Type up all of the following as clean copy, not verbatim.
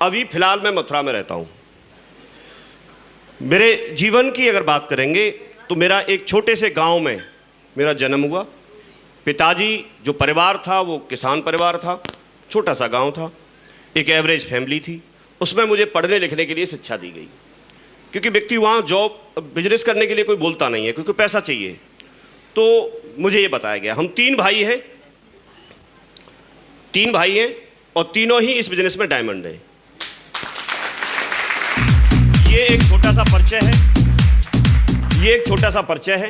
अभी फिलहाल मैं मथुरा में रहता हूँ। मेरे जीवन की अगर बात करेंगे तो मेरा एक छोटे से गांव में मेरा जन्म हुआ। पिताजी जो परिवार था वो किसान परिवार था, छोटा सा गांव था, एक एवरेज फैमिली थी। उसमें मुझे पढ़ने लिखने के लिए शिक्षा दी गई, क्योंकि व्यक्ति वहाँ जॉब बिजनेस करने के लिए कोई बोलता नहीं है, क्योंकि पैसा चाहिए। तो मुझे ये बताया गया, हम तीन भाई हैं और तीनों ही इस बिजनेस में डायमंड है। ये एक छोटा सा परिचय है।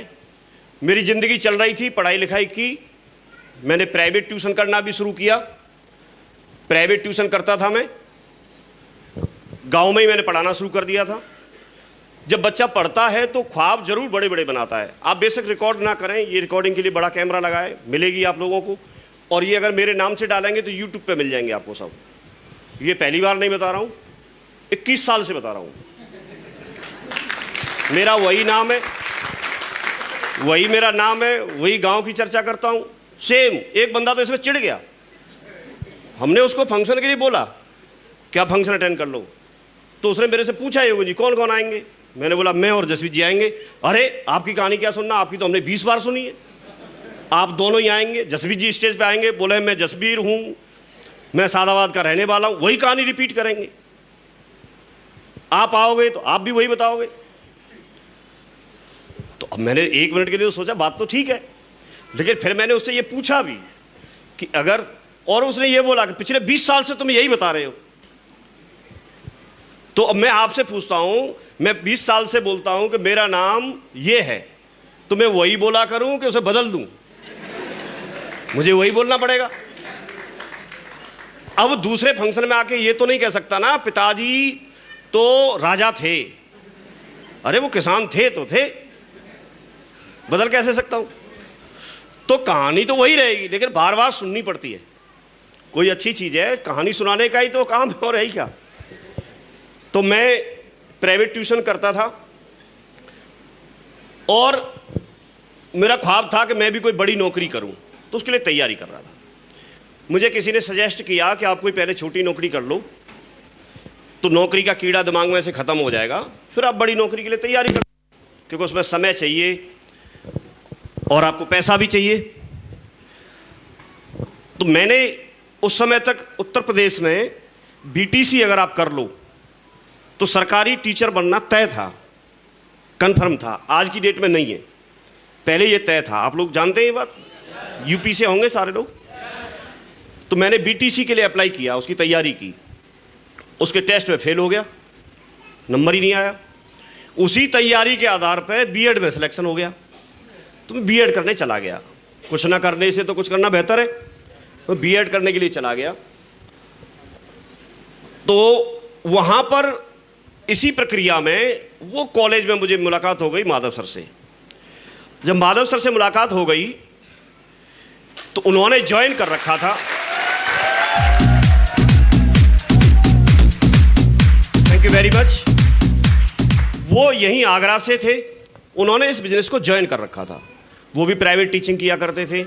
मेरी ज़िंदगी चल रही थी पढ़ाई लिखाई की। मैंने प्राइवेट ट्यूशन करना भी शुरू किया। प्राइवेट ट्यूशन करता था मैं, गांव में ही मैंने पढ़ाना शुरू कर दिया था। जब बच्चा पढ़ता है तो ख्वाब जरूर बड़े बड़े बनाता है। आप बेशक रिकॉर्ड ना करें, ये रिकॉर्डिंग के लिए बड़ा कैमरा लगा है, मिलेगी आप लोगों को। और ये अगर मेरे नाम से डालेंगे तो यूट्यूब पे मिल जाएंगे आपको सब। ये पहली बार नहीं बता रहा हूँ, 21 साल से बता रहा हूँ। मेरा वही नाम है, वही मेरा नाम है, वही गांव की चर्चा करता हूँ, सेम। एक बंदा तो इसमें चिढ़ गया, हमने उसको फंक्शन के लिए बोला क्या फंक्शन अटेंड कर लो, तो उसने मेरे से पूछा योगी जी कौन कौन आएंगे। मैंने बोला मैं और जसवीर जी आएंगे। अरे आपकी कहानी क्या सुनना, आपकी तो हमने 20 बार सुनी है, आप दोनों ही आएंगे। जसवीर जी स्टेज पे आएंगे, बोले मैं जसवीर हूँ, मैं सादाबाद का रहने वाला हूँ। वही कहानी रिपीट करेंगे। आप आओगे तो आप भी वही बताओगे। तो अब मैंने 1 मिनट के लिए तो सोचा बात तो ठीक है, लेकिन फिर मैंने उससे ये पूछा भी कि अगर, और उसने ये बोला कि पिछले 20 साल से तुम यही बता रहे हो। तो अब मैं आपसे पूछता हूं, मैं 20 साल से बोलता हूं कि मेरा नाम ये है, तो मैं वही बोला करूं कि उसे बदल दूं? मुझे वही बोलना पड़ेगा। अब दूसरे फंक्शन में आके ये तो नहीं कह सकता ना पिताजी तो राजा थे। अरे वो किसान थे तो थे, बदल कैसे सकता हूं? तो कहानी तो वही रहेगी, लेकिन बार बार सुननी पड़ती है। कोई अच्छी चीज है, कहानी सुनाने का ही तो काम है, और है ही क्या। तो मैं प्राइवेट ट्यूशन करता था और मेरा ख्वाब था कि मैं भी कोई बड़ी नौकरी करूं, तो उसके लिए तैयारी कर रहा था। मुझे किसी ने सजेस्ट किया कि आप कोई पहले छोटी नौकरी कर लो, तो नौकरी का कीड़ा दिमाग में से खत्म हो जाएगा, फिर आप बड़ी नौकरी के लिए तैयारी कर, क्योंकि उसमें समय चाहिए और आपको पैसा भी चाहिए। तो मैंने उस समय तक उत्तर प्रदेश में बीटीसी अगर आप कर लो तो सरकारी टीचर बनना तय था, कन्फर्म था। आज की डेट में नहीं है, पहले ये तय था। आप लोग जानते हैं ये बात, यूपी से होंगे सारे लोग। तो मैंने बीटीसी के लिए अप्लाई किया, उसकी तैयारी की, उसके टेस्ट में फेल हो गया, नंबर ही नहीं आया। उसी तैयारी के आधार पर बीएड में सिलेक्शन हो गया, तो मैं बीएड करने चला गया। कुछ ना करने से तो कुछ करना बेहतर है, तो बीएड करने के लिए चला गया। तो वहाँ पर इसी प्रक्रिया में वो कॉलेज में मुझे मुलाकात हो गई माधव सर से। जब माधव सर से मुलाकात हो गई तो उन्होंने ज्वाइन कर रखा था, थैंक यू वेरी मच, वो यहीं आगरा से थे। उन्होंने इस बिजनेस को ज्वाइन कर रखा था। वो भी प्राइवेट टीचिंग किया करते थे,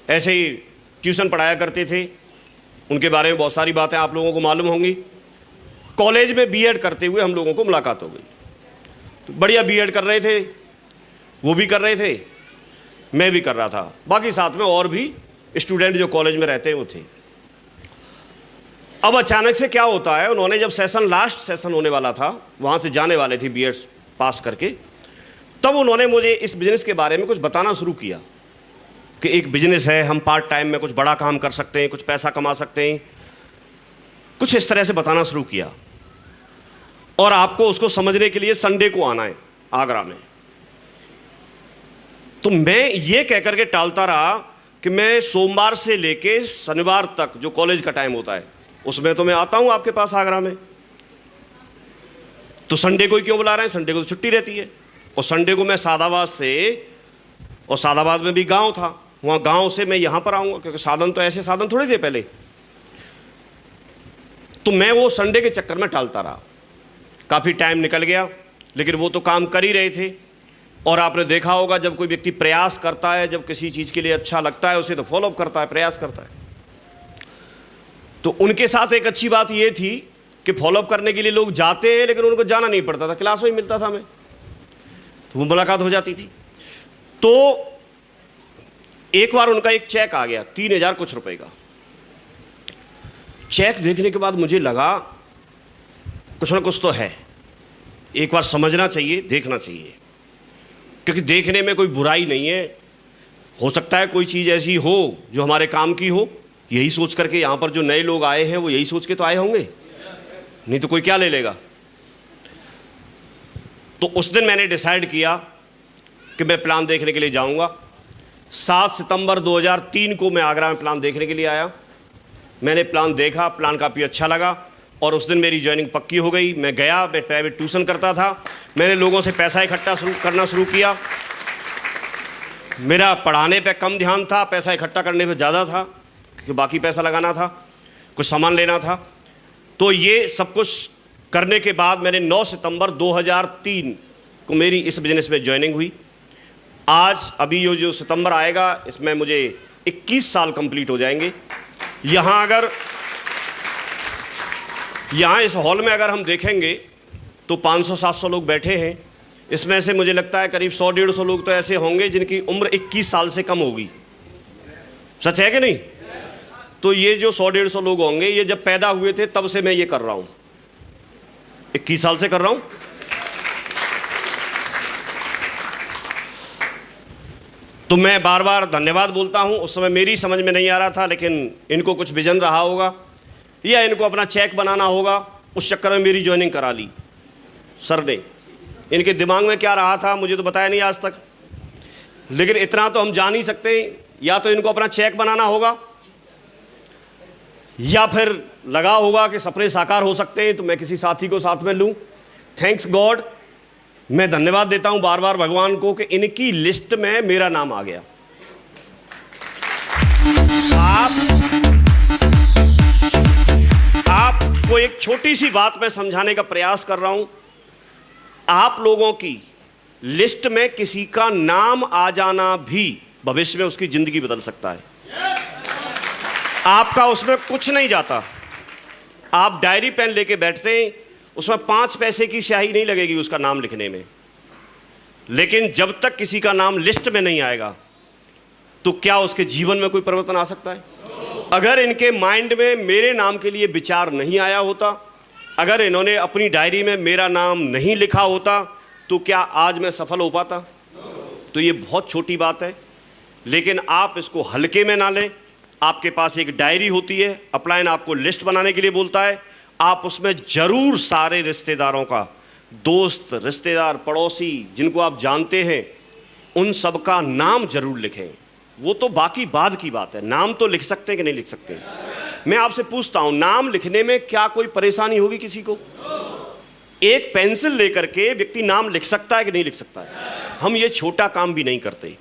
ऐसे ही ट्यूशन पढ़ाया करते थे। उनके बारे में बहुत सारी बातें आप लोगों को मालूम होंगी। कॉलेज में बीएड करते हुए हम लोगों को मुलाकात हो गई। तो बढ़िया बीएड कर रहे थे, वो भी कर रहे थे, मैं भी कर रहा था, बाकी साथ में और भी स्टूडेंट जो कॉलेज में रहते हैं वो थे। अब अचानक से क्या होता है, उन्होंने जब सेशन, लास्ट सेशन होने वाला था, वहाँ से जाने वाले थे बीएड पास करके, तब उन्होंने मुझे इस बिज़नेस के बारे में कुछ बताना शुरू किया कि एक बिजनेस है, हम पार्ट टाइम में कुछ बड़ा काम कर सकते हैं, कुछ पैसा कमा सकते हैं, कुछ इस तरह से बताना शुरू किया। और आपको उसको समझने के लिए संडे को आना है आगरा में। तो मैं ये कह करके टालता रहा कि मैं सोमवार से लेके शनिवार तक जो कॉलेज का टाइम होता है उसमें तो मैं आता हूं आपके पास आगरा में। तो संडे को ही क्यों बुला रहे हैं, संडे को तो छुट्टी रहती है। और संडे को मैं सादाबाद से, और सादाबाद में भी गांव था, वहाँ गांव से मैं यहाँ पर आऊँगा, क्योंकि साधन तो ऐसे साधन थोड़े थे पहले। तो मैं वो संडे के चक्कर में टालता रहा। काफ़ी टाइम निकल गया, लेकिन वो तो काम कर ही रहे थे। और आपने देखा होगा जब कोई व्यक्ति प्रयास करता है, जब किसी चीज़ के लिए अच्छा लगता है उसे तो फॉलोअप करता है, प्रयास करता है। तो उनके साथ एक अच्छी बात ये थी कि फॉलोअप करने के लिए लोग जाते हैं, लेकिन उनको जाना नहीं पड़ता था, क्लास में ही मिलता था हमें, तो वो मुलाकात हो जाती थी। तो एक बार उनका एक चेक आ गया 3000 कुछ रुपए का। चेक देखने के बाद मुझे लगा कुछ ना कुछ तो है, एक बार समझना चाहिए, देखना चाहिए, क्योंकि देखने में कोई बुराई नहीं है। हो सकता है कोई चीज़ ऐसी हो जो हमारे काम की हो, यही सोच करके यहाँ पर जो नए लोग आए हैं वो यही सोच के तो आए होंगे, नहीं तो कोई क्या ले लेगा। तो उस दिन मैंने डिसाइड किया कि मैं प्लान देखने के लिए जाऊंगा। 7 सितंबर 2003 को मैं आगरा में प्लान देखने के लिए आया। मैंने प्लान देखा, प्लान काफ़ी अच्छा लगा और उस दिन मेरी ज्वाइनिंग पक्की हो गई। मैं गया, मैं प्राइवेट ट्यूशन करता था, मैंने लोगों से पैसा इकट्ठा करना शुरू किया। मेरा पढ़ाने पे कम ध्यान था, पैसा इकट्ठा करने पे ज़्यादा था, क्योंकि बाकी पैसा लगाना था, कुछ सामान लेना था। तो ये सब कुछ करने के बाद मैंने 9 सितंबर 2003 को मेरी इस बिज़नेस में ज्वाइनिंग हुई। आज अभी ये जो सितंबर आएगा इसमें मुझे 21 साल कंप्लीट हो जाएंगे। यहाँ इस हॉल में अगर हम देखेंगे तो 500-700 लोग बैठे हैं। इसमें से मुझे लगता है करीब 100-150 लोग तो ऐसे होंगे जिनकी उम्र 21 साल से कम होगी। सच है कि नहीं? तो ये जो 100-150 लोग होंगे, ये जब पैदा हुए थे तब से मैं ये कर रहा हूँ, 21 साल से कर रहा हूँ। तो मैं बार बार धन्यवाद बोलता हूँ। उस समय मेरी समझ में नहीं आ रहा था, लेकिन इनको कुछ विजन रहा होगा या इनको अपना चेक बनाना होगा, उस चक्कर में मेरी ज्वाइनिंग करा ली सर ने। इनके दिमाग में क्या रहा था मुझे तो बताया नहीं आज तक, लेकिन इतना तो हम जान ही सकते हैं, या तो इनको अपना चेक बनाना होगा या फिर लगा होगा कि सपने साकार हो सकते हैं तो मैं किसी साथी को साथ में लूं। थैंक्स गॉड, मैं धन्यवाद देता हूं बार बार भगवान को कि इनकी लिस्ट में मेरा नाम आ गया। आपको एक छोटी सी बात मैं समझाने का प्रयास कर रहा हूं। आप लोगों की लिस्ट में किसी का नाम आ जाना भी भविष्य में उसकी जिंदगी बदल सकता है। आपका उसमें कुछ नहीं जाता। आप डायरी पेन लेके बैठते हैं, उसमें 5 पैसे की स्याही नहीं लगेगी उसका नाम लिखने में, लेकिन जब तक किसी का नाम लिस्ट में नहीं आएगा तो क्या उसके जीवन में कोई परिवर्तन आ सकता है? अगर इनके माइंड में मेरे नाम के लिए विचार नहीं आया होता, अगर इन्होंने अपनी डायरी में मेरा नाम नहीं लिखा होता, तो क्या आज मैं सफल हो पाता? तो ये बहुत छोटी बात है, लेकिन आप इसको हल्के में ना लें। आपके पास एक डायरी होती है, अपलाइन आपको लिस्ट बनाने के लिए बोलता है, आप उसमें जरूर सारे रिश्तेदारों का, दोस्त, रिश्तेदार, पड़ोसी जिनको आप जानते हैं, उन सब का नाम जरूर लिखें। वो तो बाकी बाद की बात है, नाम तो लिख सकते हैं कि नहीं लिख सकते। मैं आपसे पूछता हूं, नाम लिखने में क्या कोई परेशानी होगी किसी को? एक पेंसिल लेकर के व्यक्ति नाम लिख सकता है कि नहीं लिख सकता है? हम ये छोटा काम भी नहीं करते।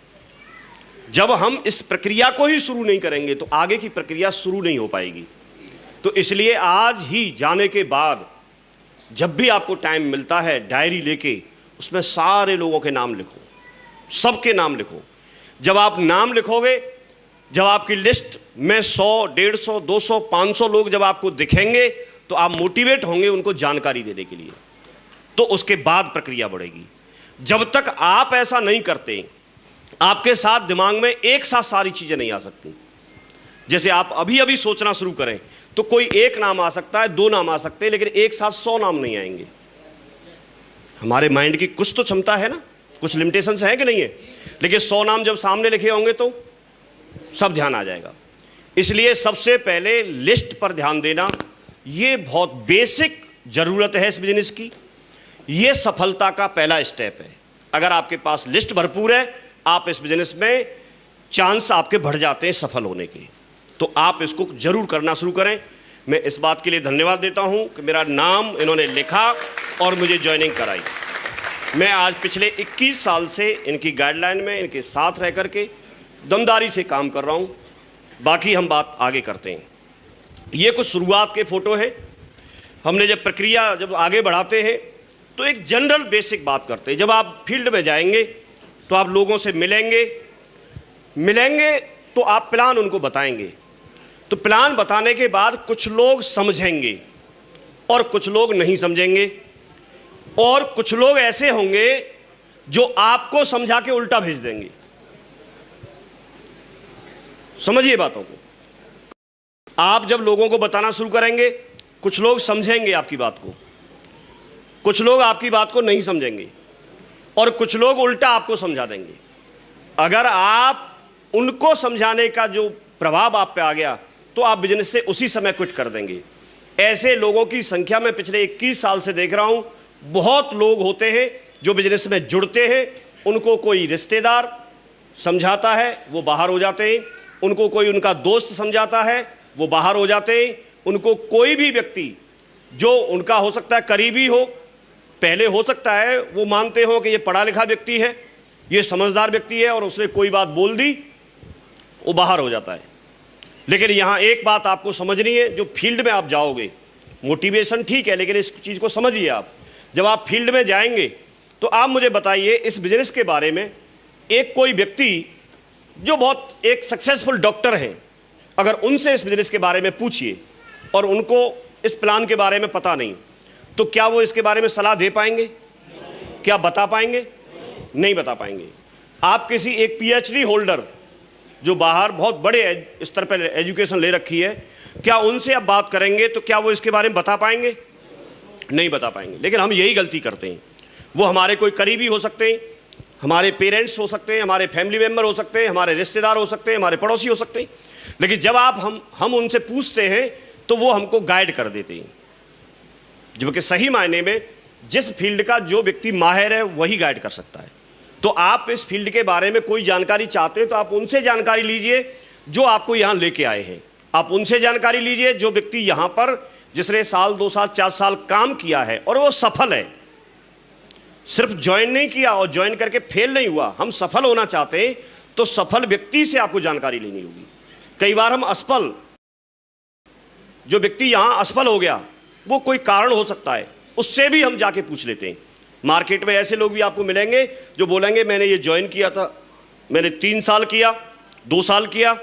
जब हम इस प्रक्रिया को ही शुरू नहीं करेंगे तो आगे की प्रक्रिया शुरू नहीं हो पाएगी। तो इसलिए आज ही जाने के बाद जब भी आपको टाइम मिलता है, डायरी लेके उसमें सारे लोगों के नाम लिखो, सबके नाम लिखो। जब आप नाम लिखोगे, जब आपकी लिस्ट में 100, 150, 200, 500 लोग जब आपको दिखेंगे तो आप मोटिवेट होंगे उनको जानकारी देने के लिए। तो उसके बाद प्रक्रिया बढ़ेगी। जब तक आप ऐसा नहीं करते, आपके साथ दिमाग में एक साथ सारी चीजें नहीं आ सकती। जैसे आप अभी अभी सोचना शुरू करें तो कोई एक नाम आ सकता है, 2 नाम आ सकते हैं, लेकिन एक साथ 100 नाम नहीं आएंगे। हमारे माइंड की कुछ तो क्षमता है ना, कुछ लिमिटेशंस है कि नहीं है? लेकिन 100 नाम जब सामने लिखे होंगे तो सब ध्यान आ जाएगा। इसलिए सबसे पहले लिस्ट पर ध्यान देना, ये बहुत बेसिक जरूरत है इस बिजनेस की। ये सफलता का पहला स्टेप है। अगर आपके पास लिस्ट भरपूर है, आप इस बिजनेस में चांस आपके बढ़ जाते हैं सफल होने के। तो आप इसको जरूर करना शुरू करें। मैं इस बात के लिए धन्यवाद देता हूं कि मेरा नाम इन्होंने लिखा और मुझे ज्वाइनिंग कराई। मैं आज पिछले 21 साल से इनकी गाइडलाइन में, इनके साथ रह करके दमदारी से काम कर रहा हूं। बाकी हम बात आगे करते हैं। ये कुछ शुरुआत के फोटो हैं। हमने जब प्रक्रिया जब आगे बढ़ाते हैं तो एक जनरल बेसिक बात करते हैं। जब आप फील्ड में जाएंगे तो आप लोगों से मिलेंगे तो आप प्लान उनको बताएंगे। तो प्लान बताने के बाद कुछ लोग समझेंगे और कुछ लोग नहीं समझेंगे, और कुछ लोग ऐसे होंगे जो आपको समझा के उल्टा भेज देंगे। समझिए बातों को। आप जब लोगों को बताना शुरू करेंगे, कुछ लोग समझेंगे आपकी बात को, कुछ लोग आपकी बात को नहीं समझेंगे, और कुछ लोग उल्टा आपको समझा देंगे। अगर आप उनको समझाने का जो प्रभाव आप पे आ गया तो आप बिजनेस से उसी समय क्विट कर देंगे। ऐसे लोगों की संख्या मैं पिछले 21 साल से देख रहा हूं। बहुत लोग होते हैं जो बिजनेस में जुड़ते हैं, उनको कोई रिश्तेदार समझाता है, वो बाहर हो जाते हैं। उनको कोई उनका दोस्त समझाता है, वो बाहर हो जाते हैं। उनको कोई भी व्यक्ति जो उनका हो सकता है करीबी हो, पहले हो सकता है वो मानते हो कि ये पढ़ा लिखा व्यक्ति है, ये समझदार व्यक्ति है, और उसने कोई बात बोल दी, वो बाहर हो जाता है। लेकिन यहाँ एक बात आपको समझनी है, जो फील्ड में आप जाओगे, मोटिवेशन ठीक है, लेकिन इस चीज़ को समझिए। आप जब आप फील्ड में जाएंगे तो आप मुझे बताइए इस बिजनेस के बारे में, एक कोई व्यक्ति जो बहुत एक सक्सेसफुल डॉक्टर हैं, अगर उनसे इस बिजनेस के बारे में पूछिए और उनको इस प्लान के बारे में पता नहीं, तो क्या वो इसके बारे में सलाह दे पाएंगे? क्या बता पाएंगे? नहीं बता पाएंगे। आप किसी एक PhD होल्डर जो बाहर बहुत बड़े स्तर पर एजुकेशन ले रखी है, क्या उनसे आप बात करेंगे तो क्या वो इसके बारे में बता पाएंगे? नहीं बता पाएंगे। लेकिन हम यही गलती करते हैं। वो हमारे कोई करीबी हो सकते हैं, हमारे पेरेंट्स हो सकते हैं, हमारे फैमिली मेम्बर हो सकते हैं, हमारे रिश्तेदार हो सकते हैं, हमारे पड़ोसी हो सकते हैं, लेकिन जब हम उनसे पूछते हैं तो वो हमको गाइड कर देते हैं। जबकि सही मायने में जिस फील्ड का जो व्यक्ति माहिर है वही गाइड कर सकता है। तो आप इस फील्ड के बारे में कोई जानकारी चाहते हैं तो आप उनसे जानकारी लीजिए जो आपको यहाँ लेके आए हैं। आप उनसे जानकारी लीजिए जो व्यक्ति यहाँ पर, जिसने साल 2 साल 4 साल काम किया है और वो सफल है। सिर्फ ज्वाइन नहीं किया और ज्वाइन करके फेल नहीं हुआ। हम सफल होना चाहते हैं तो सफल व्यक्ति से आपको जानकारी लेनी होगी। कई बार हम असफल, जो व्यक्ति यहाँ असफल हो गया वो कोई कारण हो सकता है, उससे भी हम जाके पूछ लेते हैं। मार्केट में ऐसे लोग भी आपको मिलेंगे जो बोलेंगे मैंने ये ज्वाइन किया था, मैंने 3 साल किया, 2 साल किया,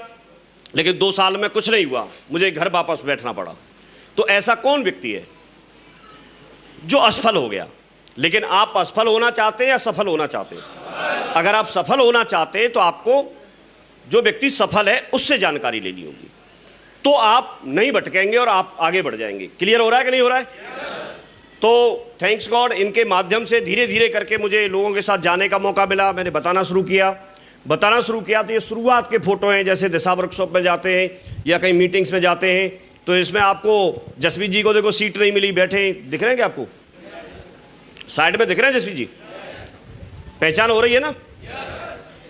लेकिन 2 साल में कुछ नहीं हुआ, मुझे घर वापस बैठना पड़ा। तो ऐसा कौन व्यक्ति है जो असफल हो गया? लेकिन आप असफल होना चाहते हैं या सफल होना चाहते हैं? अगर आप सफल होना चाहते हैं तो आपको जो व्यक्ति सफल है उससे जानकारी लेनी होगी, तो आप नहीं भटकेंगे और आप आगे बढ़ जाएंगे। क्लियर हो रहा है कि नहीं हो रहा है? तो थैंक्स गॉड, इनके माध्यम से धीरे धीरे करके मुझे लोगों के साथ जाने का मौका मिला। मैंने बताना शुरू किया तो ये शुरुआत के फ़ोटो हैं। जैसे दिशा वर्कशॉप में जाते हैं या कहीं मीटिंग्स में जाते हैं तो इसमें आपको जसवीर जी को देखो सीट नहीं मिली, बैठे दिख रहे हैं क्या आपको? साइड में दिख रहे हैं जसवीर जी? पहचान हो रही है ना?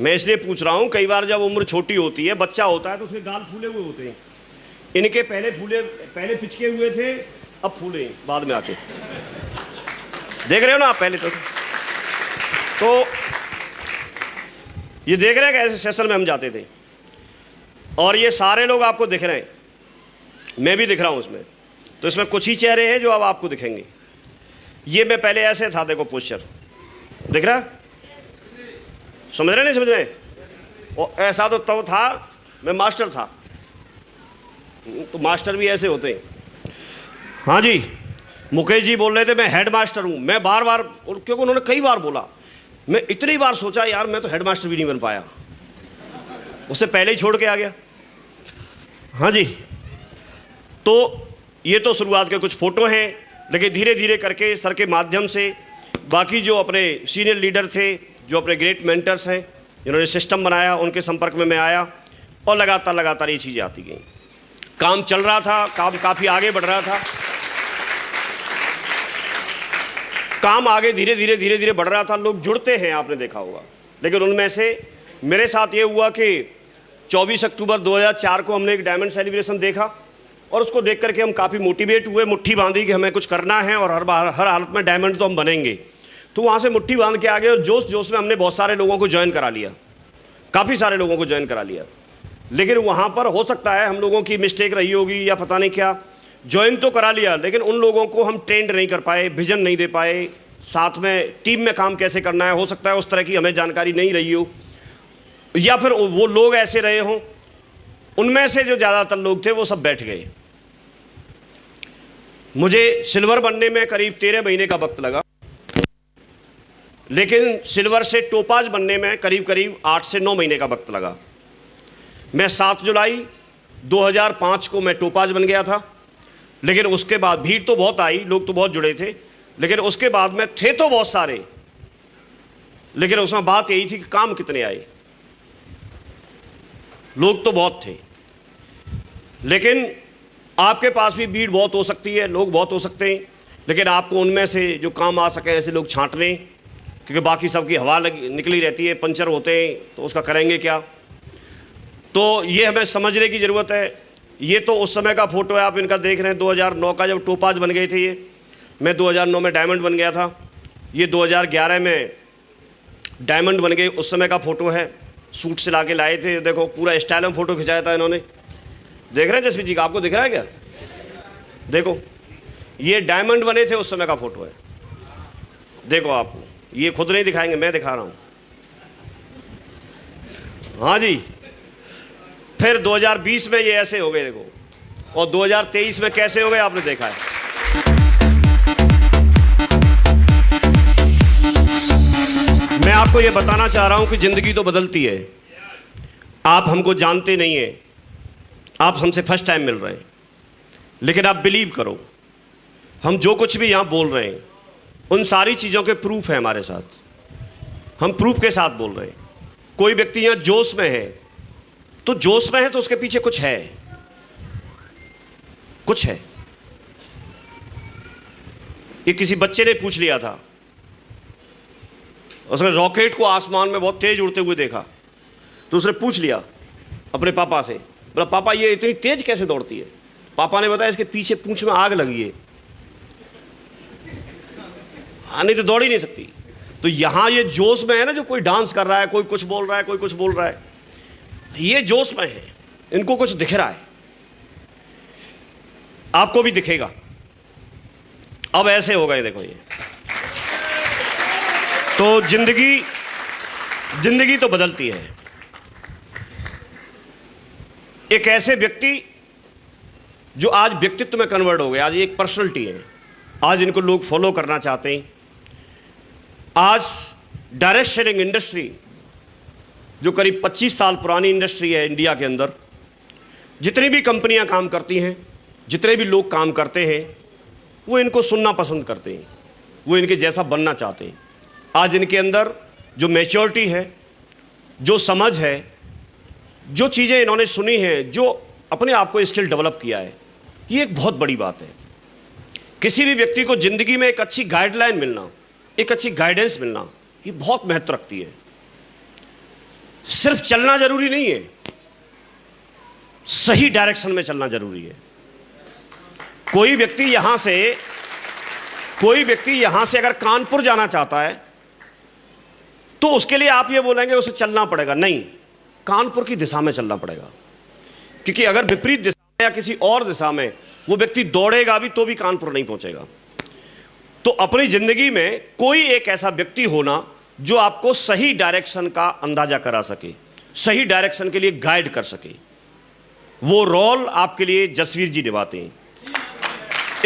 मैं इसलिए पूछ रहा हूँ, कई बार जब उम्र छोटी होती है, बच्चा होता है तो उसके गाल फूले हुए होते हैं। इनके पहले पिचके हुए थे, अब फूले बाद में आके। देख रहे हो ना आप? पहले तो ये देख रहे हैं कि ऐसे सेशन में हम जाते थे और ये सारे लोग आपको दिख रहे हैं, मैं भी दिख रहा हूँ उसमें। तो इसमें कुछ ही चेहरे हैं जो अब आपको दिखेंगे। ये मैं पहले ऐसे था, देखो पोस्चर दिख रहा है? समझ रहे नहीं समझ रहे? और ऐसा तो तब था, मैं मास्टर था, तो मास्टर भी ऐसे होते हैं। हाँ जी, मुकेश जी बोल रहे थे मैं हेड मास्टर हूँ। मैं बार बार, क्योंकि उन्होंने कई बार बोला, मैं इतनी बार सोचा यार मैं तो हेड मास्टर भी नहीं बन पाया, उससे पहले ही छोड़ के आ गया। हाँ जी, तो ये तो शुरुआत के कुछ फ़ोटो हैं, लेकिन धीरे धीरे करके सर के माध्यम से बाकी जो अपने सीनियर लीडर थे, जो अपने ग्रेट मेंटर्स हैं जिन्होंने सिस्टम बनाया, उनके संपर्क में मैं आया और लगातार ये चीज़ें आती गई। काम चल रहा था, काम काफ़ी आगे बढ़ रहा था, काम आगे धीरे धीरे बढ़ रहा था। लोग जुड़ते हैं, आपने देखा होगा। लेकिन उनमें से मेरे साथ ये हुआ कि 24 अक्टूबर 2004 को हमने एक डायमंड सेलिब्रेशन देखा और उसको देख करके हम काफ़ी मोटिवेट हुए, मुट्ठी बांधी कि हमें कुछ करना है और हर हालत में डायमंड तो हम बनेंगे। तो वहाँ से मुट्ठी बांध के आ गए और जोश में हमने बहुत सारे लोगों को ज्वाइन करा लिया, काफ़ी सारे लोगों को ज्वाइन करा लिया। लेकिन वहाँ पर हो सकता है हम लोगों की मिस्टेक रही होगी या पता नहीं क्या, ज्वाइन तो करा लिया लेकिन उन लोगों को हम ट्रेंड नहीं कर पाए, विजन नहीं दे पाए, साथ में टीम में काम कैसे करना है, हो सकता है उस तरह की हमें जानकारी नहीं रही हो, या फिर वो लोग ऐसे रहे हों उनमें से जो ज़्यादातर लोग थे वो सब बैठ गए। मुझे सिल्वर बनने में करीब 13 महीने का वक्त लगा, लेकिन सिल्वर से टोपाज बनने में करीब करीब 8 से 9 महीने का वक्त लगा। मैं 7 जुलाई 2005 को मैं टोपाज बन गया था, लेकिन उसके बाद भीड़ तो बहुत आई, लोग तो बहुत जुड़े थे, लेकिन उसके बाद में थे तो बहुत सारे, लेकिन उसमें बात यही थी कि काम कितने आए। लोग तो बहुत थे, लेकिन आपके पास भी भीड़ बहुत हो सकती है, लोग बहुत हो सकते हैं, लेकिन आपको उनमें से जो काम आ सके ऐसे लोग छांट लें, क्योंकि बाकी सबकी हवा निकली रहती है, पंचर होते हैं तो उसका करेंगे क्या। तो ये हमें समझने की ज़रूरत है। ये तो उस समय का फ़ोटो है, आप इनका देख रहे हैं 2009 का, जब टोपाज बन गए थे ये। मैं 2009 में डायमंड बन गया था, ये 2011 में डायमंड बन गए, उस समय का फ़ोटो है। सूट से ला के लाए थे, देखो पूरा स्टाइल में फ़ोटो खिंचाया था इन्होंने। देख रहे हैं जसवीर जी का, आपको दिख रहा है क्या? देखो ये डायमंड बने थे उस समय का फ़ोटो है। देखो आपको ये खुद नहीं दिखाएंगे, मैं दिखा रहा हूँ। हाँ जी। फिर 2020 में ये ऐसे हो गए देखो, और 2023 में कैसे हो गए आपने देखा है। मैं आपको ये बताना चाह रहा हूं कि ज़िंदगी तो बदलती है। आप हमको जानते नहीं हैं, आप हमसे फर्स्ट टाइम मिल रहे हैं, लेकिन आप बिलीव करो, हम जो कुछ भी यहाँ बोल रहे हैं उन सारी चीज़ों के प्रूफ है हमारे साथ। हम प्रूफ के साथ बोल रहे हैं। कोई व्यक्ति यहाँ जोश में है, तो जोश में है तो उसके पीछे कुछ है, कुछ है। ये किसी बच्चे ने पूछ लिया था, उसने रॉकेट को आसमान में बहुत तेज उड़ते हुए देखा, तो उसने पूछ लिया अपने पापा से, बोला पापा ये इतनी तेज कैसे दौड़ती है? पापा ने बताया इसके पीछे पूंछ में आग लगी है, नहीं तो दौड़ ही नहीं सकती। तो यहां ये जोश में है ना, जो कोई डांस कर रहा है, कोई कुछ बोल रहा है, कोई कुछ बोल रहा है, ये जोश में है, इनको कुछ दिख रहा है, आपको भी दिखेगा। अब ऐसे हो गए देखो ये। तो जिंदगी तो बदलती है। एक ऐसे व्यक्ति जो आज व्यक्तित्व में कन्वर्ट हो गए, आज एक पर्सनैलिटी है, आज इनको लोग फॉलो करना चाहते हैं। आज डायरेक्ट सेलिंग इंडस्ट्री जो करीब 25 साल पुरानी इंडस्ट्री है इंडिया के अंदर, जितनी भी कंपनियां काम करती हैं, जितने भी लोग काम करते हैं, वो इनको सुनना पसंद करते हैं, वो इनके जैसा बनना चाहते हैं। आज इनके अंदर जो मैच्योरिटी है, जो समझ है, जो चीज़ें इन्होंने सुनी हैं, जो अपने आप को स्किल डेवलप किया है, ये एक बहुत बड़ी बात है। किसी भी व्यक्ति को ज़िंदगी में एक अच्छी गाइडलाइन मिलना, एक अच्छी गाइडेंस मिलना, ये बहुत महत्व रखती है। सिर्फ चलना जरूरी नहीं है, सही डायरेक्शन में चलना जरूरी है। कोई व्यक्ति यहां से अगर कानपुर जाना चाहता है तो उसके लिए आप ये बोलेंगे उसे चलना पड़ेगा, नहीं, कानपुर की दिशा में चलना पड़ेगा। क्योंकि अगर विपरीत दिशा में या किसी और दिशा में वो व्यक्ति दौड़ेगा भी तो भी कानपुर नहीं पहुंचेगा। तो अपनी जिंदगी में कोई एक ऐसा व्यक्ति होना जो आपको सही डायरेक्शन का अंदाजा करा सके, सही डायरेक्शन के लिए गाइड कर सके, वो रोल आपके लिए जसवीर जी निभाते हैं।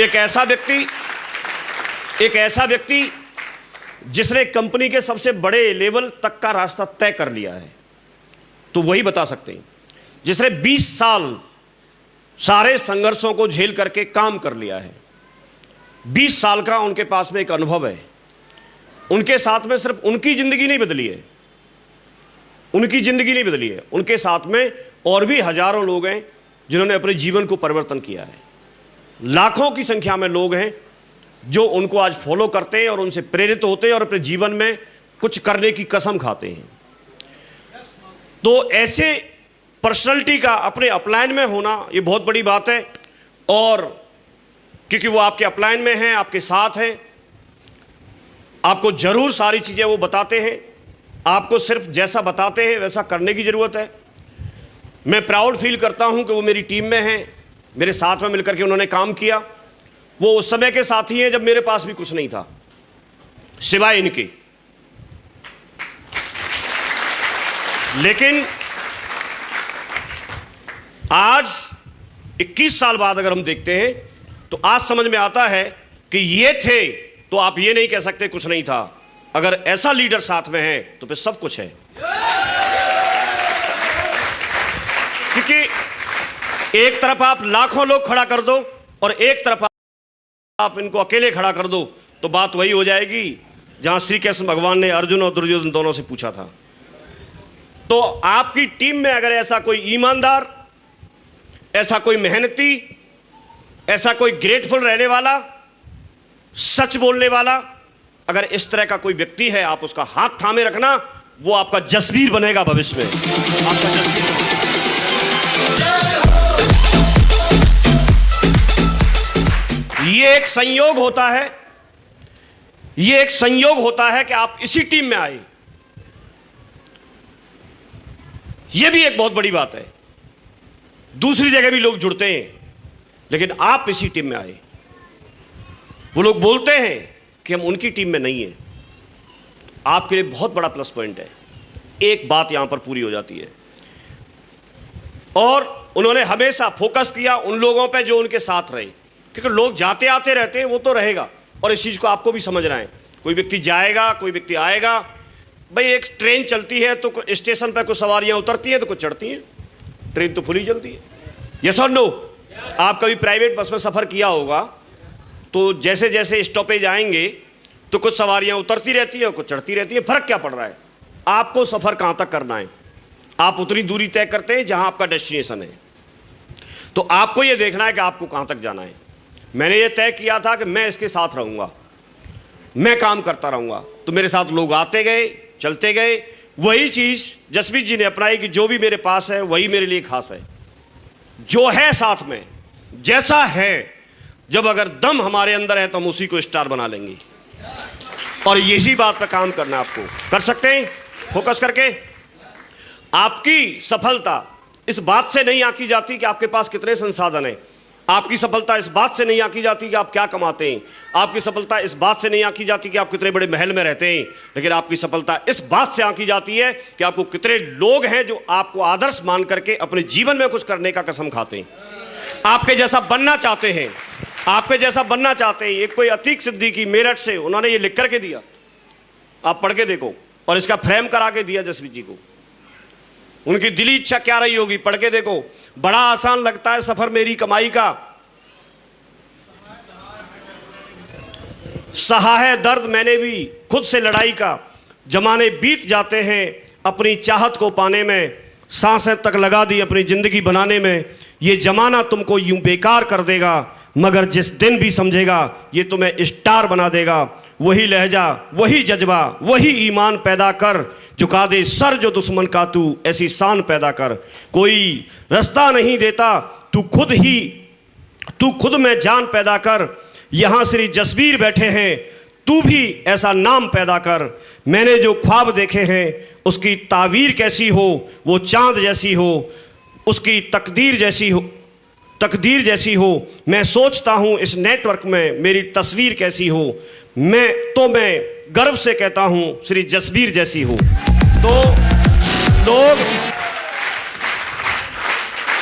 एक ऐसा व्यक्ति जिसने कंपनी के सबसे बड़े लेवल तक का रास्ता तय कर लिया है, तो वही बता सकते हैं। जिसने 20 साल सारे संघर्षों को झेल करके काम कर लिया है, 20 साल का उनके पास में एक अनुभव है। उनके साथ में सिर्फ उनकी जिंदगी नहीं बदली है, उनके साथ में और भी हजारों लोग हैं जिन्होंने अपने जीवन को परिवर्तन किया है। लाखों की संख्या में लोग हैं जो उनको आज फॉलो करते हैं और उनसे प्रेरित होते हैं और अपने जीवन में कुछ करने की कसम खाते हैं। तो ऐसे पर्सनैलिटी का अपने अपलाइन में होना ये बहुत बड़ी बात है। और क्योंकि वो आपके अपलाइन में हैं, आपके साथ हैं, आपको जरूर सारी चीज़ें वो बताते हैं, आपको सिर्फ जैसा बताते हैं वैसा करने की ज़रूरत है। मैं प्राउड फील करता हूं कि वो मेरी टीम में हैं, मेरे साथ में मिलकर के उन्होंने काम किया। वो उस समय के साथी हैं जब मेरे पास भी कुछ नहीं था सिवाय इनके। लेकिन आज 21 साल बाद अगर हम देखते हैं तो आज समझ में आता है कि ये थे, तो आप ये नहीं कह सकते कुछ नहीं था। अगर ऐसा लीडर साथ में है तो फिर सब कुछ है। क्योंकि एक तरफ आप लाखों लोग खड़ा कर दो और एक तरफ आप इनको अकेले खड़ा कर दो, तो बात वही हो जाएगी जहां श्री कृष्ण भगवान ने अर्जुन और दुर्योधन दोनों से पूछा था। तो आपकी टीम में अगर ऐसा कोई ईमानदार, ऐसा कोई मेहनती, ऐसा कोई ग्रेटफुल रहने वाला, सच बोलने वाला, अगर इस तरह का कोई व्यक्ति है, आप उसका हाथ थामे रखना, वो आपका जसवीर बनेगा भविष्य में। आपका जसवीर। ये एक संयोग होता है, ये एक संयोग होता है कि आप इसी टीम में आए। ये भी एक बहुत बड़ी बात है। दूसरी जगह भी लोग जुड़ते हैं, लेकिन आप इसी टीम में आए। वो लोग बोलते हैं कि हम उनकी टीम में नहीं हैं। आपके लिए बहुत बड़ा प्लस पॉइंट है। एक बात यहां पर पूरी हो जाती है, और उन्होंने हमेशा फोकस किया उन लोगों पे जो उनके साथ रहे, क्योंकि लोग जाते आते रहते हैं, वो तो रहेगा। और इस चीज़ को आपको भी समझना है। कोई व्यक्ति जाएगा, कोई व्यक्ति आएगा। भाई एक ट्रेन चलती है तो स्टेशन पर कुछ सवारियां उतरती हैं तो कुछ चढ़ती हैं, ट्रेन तो फुल ही चलती है। यस और नो? आप कभी प्राइवेट बस में सफ़र किया होगा तो जैसे जैसे स्टॉपेज आएंगे तो कुछ सवारियां उतरती रहती हैं, कुछ चढ़ती रहती हैं। फर्क क्या पड़ रहा है? आपको सफ़र कहाँ तक करना है। आप उतनी दूरी तय करते हैं जहाँ आपका डेस्टिनेशन है, तो आपको ये देखना है कि आपको कहाँ तक जाना है। मैंने ये तय किया था कि मैं इसके साथ रहूँगा, मैं काम करता रहूँगा, तो मेरे साथ लोग आते गए, चलते गए। वही चीज़ जसवीर जी ने अपनाई कि जो भी मेरे पास है वही मेरे लिए खास है। जो है साथ में, जैसा है, जब अगर दम हमारे अंदर है तो हम उसी को स्टार बना लेंगे। और यही बात पे काम करना आपको। कर सकते हैं फोकस करके। आपकी सफलता इस बात से नहीं आंकी जाती कि आपके पास कितने संसाधन हैं। आपकी सफलता इस बात से नहीं आंकी जाती कि आप क्या कमाते हैं। आपकी सफलता इस बात से नहीं आंकी जाती कि आप कितने बड़े महल में रहते हैं। लेकिन आपकी सफलता इस बात से आंकी जाती है कि आपको कितने लोग हैं जो आपको आदर्श मान करके अपने जीवन में कुछ करने का कसम खाते हैं, आपके जैसा बनना चाहते हैं, आपके जैसा बनना चाहते हैं। एक कोई अतीक सिद्दीकी मेरठ से, उन्होंने ये लिख करके दिया, आप पढ़ के देखो, और इसका फ्रेम करा के दिया जसवीर जी को। उनकी दिली इच्छा क्या रही होगी, पढ़ के देखो। बड़ा आसान लगता है सफर मेरी कमाई का, सहा है दर्द मैंने भी खुद से लड़ाई का। जमाने बीत जाते हैं अपनी चाहत को पाने में, सांसें तक लगा दी अपनी जिंदगी बनाने में। ये जमाना तुमको यूं बेकार कर देगा, मगर जिस दिन भी समझेगा ये तुम्हें स्टार बना देगा। वही लहजा, वही जज्बा, वही ईमान पैदा कर, झुका दे सर जो दुश्मन का तू, ऐसी शान पैदा कर। कोई रास्ता नहीं देता, तू खुद में जान पैदा कर। यहाँ श्री जसवीर बैठे हैं, तू भी ऐसा नाम पैदा कर। मैंने जो ख्वाब देखे हैं उसकी तावीर कैसी हो, वो चांद जैसी हो, उसकी तकदीर जैसी हो। मैं सोचता हूँ इस नेटवर्क में मेरी तस्वीर कैसी हो। मैं गर्व से कहता हूँ श्री जसवीर जैसी हो। तो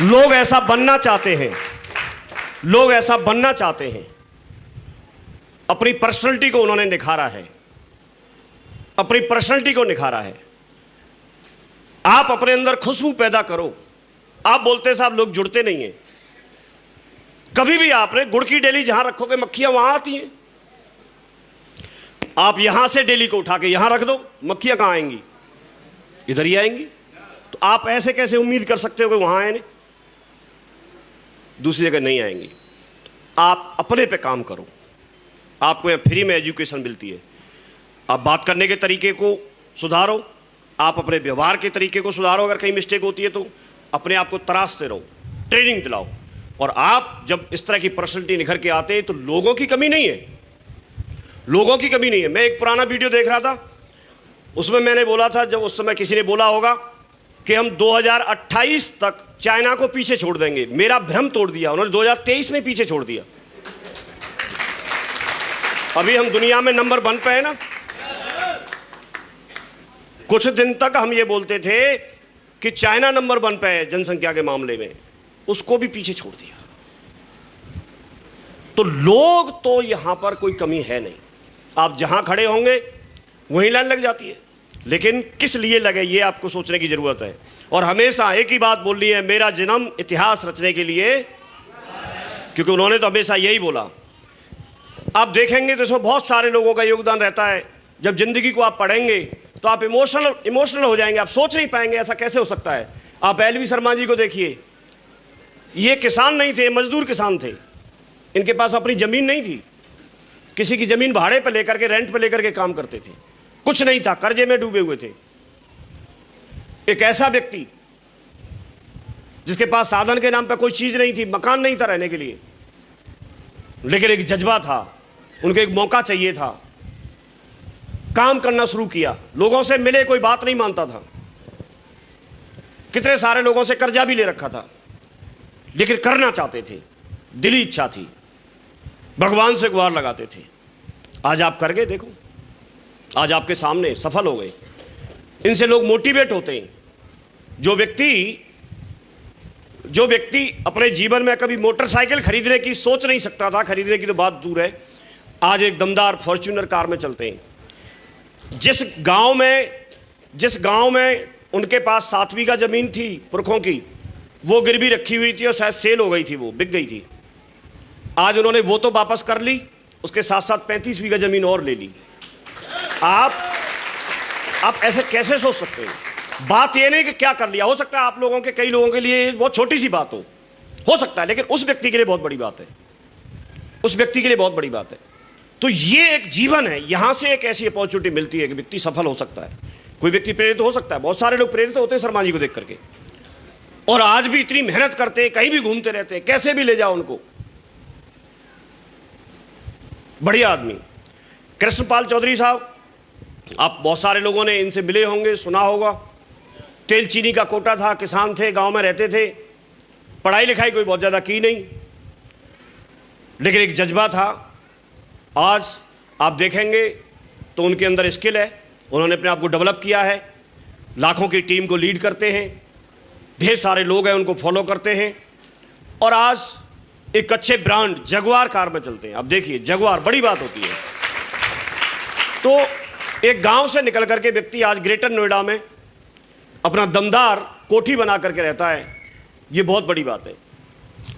लोग ऐसा बनना चाहते हैं, लोग ऐसा बनना चाहते हैं। अपनी पर्सनैलिटी को उन्होंने निखारा है, अपनी पर्सनैलिटी को निखारा है। आप अपने अंदर खुशबू पैदा करो। आप बोलते साहब लोग जुड़ते नहीं हैं। कभी भी आपने गुड़ की डेली जहां रखोगे मक्खियां वहां आती हैं। आप यहां से डेली को उठा के यहां रख दो, मक्खियां कहां आएंगी? इधर ही आएंगी। तो आप ऐसे कैसे उम्मीद कर सकते हो कि वहां आए, दूसरी जगह नहीं आएंगी? आप अपने पे काम करो। आपको यहाँ फ्री में एजुकेशन मिलती है। आप बात करने के तरीके को सुधारो, आप अपने व्यवहार के तरीके को सुधारो। अगर कहीं मिस्टेक होती है तो अपने आप को तराशते रहो, ट्रेनिंग दिलाओ। और आप जब इस तरह की पर्सनैलिटी निखर के आते हैं तो लोगों की कमी नहीं है, लोगों की कमी नहीं है। मैं एक पुराना वीडियो देख रहा था, उसमें मैंने बोला था, जब उस समय किसी ने बोला होगा कि हम 2028 तक चाइना को पीछे छोड़ देंगे। मेरा भ्रम तोड़ दिया उन्होंने, 2023 में पीछे छोड़ दिया। अभी हम दुनिया में नंबर 1 पे है ना। कुछ दिन तक हम ये बोलते थे कि चाइना नंबर 1 पे है जनसंख्या के मामले में। उसको भी पीछे छोड़ दिया। तो लोग तो यहां पर कोई कमी है नहीं, आप जहां खड़े होंगे वहीं लाइन लग जाती है। लेकिन किस लिए लगे ये आपको सोचने की जरूरत है। और हमेशा एक ही बात बोलनी है, मेरा जन्म इतिहास रचने के लिए, क्योंकि उन्होंने तो हमेशा यही बोला। आप देखेंगे तो इसमें बहुत सारे लोगों का योगदान रहता है। जब जिंदगी को आप पढ़ेंगे तो आप इमोशनल हो जाएंगे, आप सोच नहीं पाएंगे ऐसा कैसे हो सकता है। आप एलवी शर्मा जी को देखिए, ये किसान नहीं थे, मजदूर किसान थे। इनके पास अपनी जमीन नहीं थी, किसी की जमीन भाड़े पर लेकर के, रेंट पर लेकर के काम करते थे। कुछ नहीं था, कर्जे में डूबे हुए थे। एक ऐसा व्यक्ति जिसके पास साधन के नाम पर कोई चीज नहीं थी, मकान नहीं था रहने के लिए, लेकिन एक जज्बा था, उनको एक मौका चाहिए था। काम करना शुरू किया, लोगों से मिले, कोई बात नहीं मानता था, कितने सारे लोगों से कर्जा भी ले रखा था, लेकिन करना चाहते थे, दिली इच्छा थी, भगवान से गुहार लगाते थे। आज आप कर गए, देखो आज आपके सामने सफल हो गए। इनसे लोग मोटिवेट होते हैं। जो व्यक्ति अपने जीवन में कभी मोटरसाइकिल खरीदने की सोच नहीं सकता था, खरीदने की तो बात दूर है, आज एक दमदार फॉर्च्यूनर कार में चलते हैं। जिस गांव में उनके पास 7 बीघा जमीन थी पुरखों की, वो गिरवी रखी हुई थी और शायद सेल हो गई थी, वो बिक गई थी। आज उन्होंने वो तो वापस कर ली, उसके साथ साथ 35 बीघा जमीन और ले ली। आप ऐसे कैसे सोच सकते हैं? बात ये नहीं कि क्या कर लिया, हो सकता है आप लोगों के, कई लोगों के लिए बहुत छोटी सी बात हो सकता है, लेकिन उस व्यक्ति के लिए बहुत बड़ी बात है, उस व्यक्ति के लिए बहुत बड़ी बात है। तो ये एक जीवन है, यहां से एक ऐसी अपॉर्चुनिटी मिलती है कि व्यक्ति सफल हो सकता है, कोई व्यक्ति प्रेरित हो सकता है। बहुत सारे लोग प्रेरित होते हैं शर्मा जी को देख करके, और आज भी इतनी मेहनत करते हैं, कहीं भी घूमते रहते हैं, कैसे भी ले जाओ उनको। बढ़िया आदमी कृष्णपाल चौधरी साहब, आप बहुत सारे लोगों ने इनसे मिले होंगे, सुना होगा। तेल चीनी का कोटा था, किसान थे, गांव में रहते थे, पढ़ाई लिखाई कोई बहुत ज़्यादा की नहीं, लेकिन एक जज्बा था। आज आप देखेंगे तो उनके अंदर स्किल है, उन्होंने अपने आप को डेवलप किया है, लाखों की टीम को लीड करते हैं, ढेर सारे लोग हैं उनको फॉलो करते हैं, और आज एक अच्छे ब्रांड जगुआर कार में चलते हैं। अब देखिए जगुआर बड़ी बात होती है। तो एक गांव से निकल करके व्यक्ति आज ग्रेटर नोएडा में अपना दमदार कोठी बना करके रहता है, ये बहुत बड़ी बात है।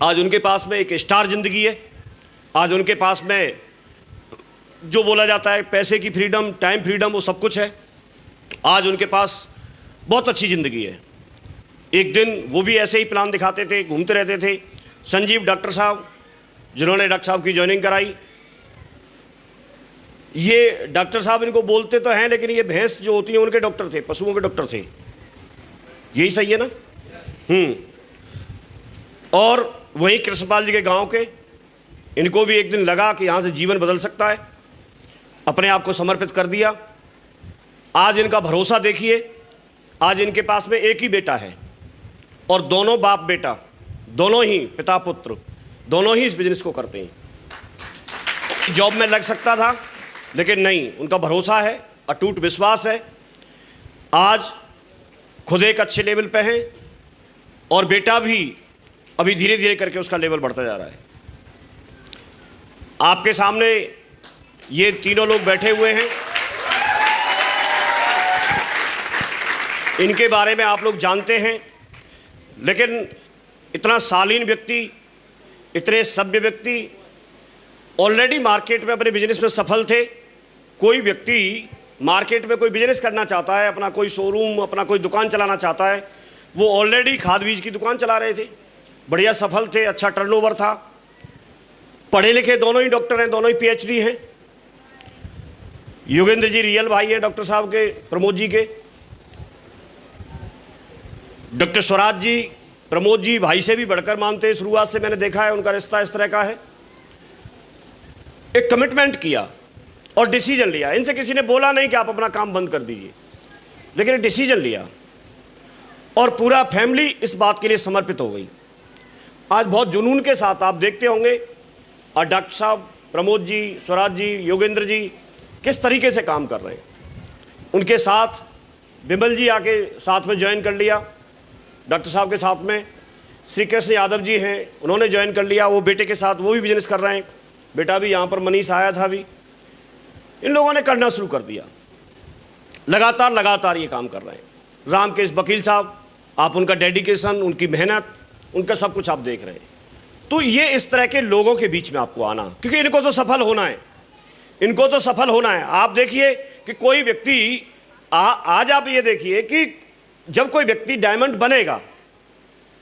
आज उनके पास में एक स्टार जिंदगी है, आज उनके पास में जो बोला जाता है पैसे की फ्रीडम, टाइम फ्रीडम, वो सब कुछ है। आज उनके पास बहुत अच्छी ज़िंदगी है। एक दिन वो भी ऐसे ही प्लान दिखाते थे, घूमते रहते थे। संजीव डॉक्टर साहब, जिन्होंने डॉक्टर साहब की ज्वाइनिंग कराई, ये डॉक्टर साहब इनको बोलते तो हैं, लेकिन ये भैंस जो होती है उनके डॉक्टर थे, पशुओं के डॉक्टर थे, यही सही है ना? और वहीं कृष्णपाल जी के गांव के, इनको भी एक दिन लगा कि यहाँ से जीवन बदल सकता है, अपने आप को समर्पित कर दिया। आज इनका भरोसा देखिए, आज इनके पास में एक ही बेटा है, और दोनों बाप बेटा, दोनों ही पिता पुत्र, दोनों ही इस बिजनेस को करते हैं। जॉब में लग सकता था, लेकिन नहीं, उनका भरोसा है, अटूट विश्वास है। आज खुद एक अच्छे लेवल पे हैं, और बेटा भी अभी धीरे धीरे करके उसका लेवल बढ़ता जा रहा है। आपके सामने ये तीनों लोग बैठे हुए हैं, इनके बारे में आप लोग जानते हैं, लेकिन इतना शालीन व्यक्ति, इतने सभ्य व्यक्ति, ऑलरेडी मार्केट में अपने बिजनेस में सफल थे। कोई व्यक्ति मार्केट में कोई बिजनेस करना चाहता है, अपना कोई शोरूम, अपना कोई दुकान चलाना चाहता है, वो ऑलरेडी खाद बीज की दुकान चला रहे थे, बढ़िया सफल थे, अच्छा टर्नओवर था, पढ़े लिखे, दोनों ही डॉक्टर हैं, दोनों ही पीएचडी हैं। योगेंद्र जी रियल भाई हैं डॉक्टर साहब के, प्रमोद जी के। डॉक्टर स्वराज जी, प्रमोद जी भाई से भी बढ़कर मानते हैं, शुरुआत से मैंने देखा है उनका रिश्ता इस तरह का है। एक कमिटमेंट किया और डिसीजन लिया। इनसे किसी ने बोला नहीं कि आप अपना काम बंद कर दीजिए, लेकिन एक डिसीजन लिया, और पूरा फैमिली इस बात के लिए समर्पित हो गई। आज बहुत जुनून के साथ आप देखते होंगे, और डॉक्टर साहब, प्रमोद जी, स्वराज जी, योगेंद्र जी किस तरीके से काम कर रहे हैं। उनके साथ विमल जी आके साथ में ज्वाइन कर लिया डॉक्टर साहब के साथ में। श्री कृष्ण यादव जी हैं, उन्होंने ज्वाइन कर लिया, वो बेटे के साथ वो भी बिजनेस कर रहे हैं। बेटा भी यहाँ पर मनीष आया था अभी। इन लोगों ने करना शुरू कर दिया, लगातार ये काम कर रहे हैं। रामकेश वकील साहब, आप उनका डेडिकेशन, उनकी मेहनत, उनका सब कुछ आप देख रहे हैं। तो ये इस तरह के लोगों के बीच में आपको आना, क्योंकि इनको तो सफल होना है, इनको तो सफल होना है। आप देखिए कि कोई व्यक्ति आज आप ये देखिए कि जब कोई व्यक्ति डायमंड बनेगा,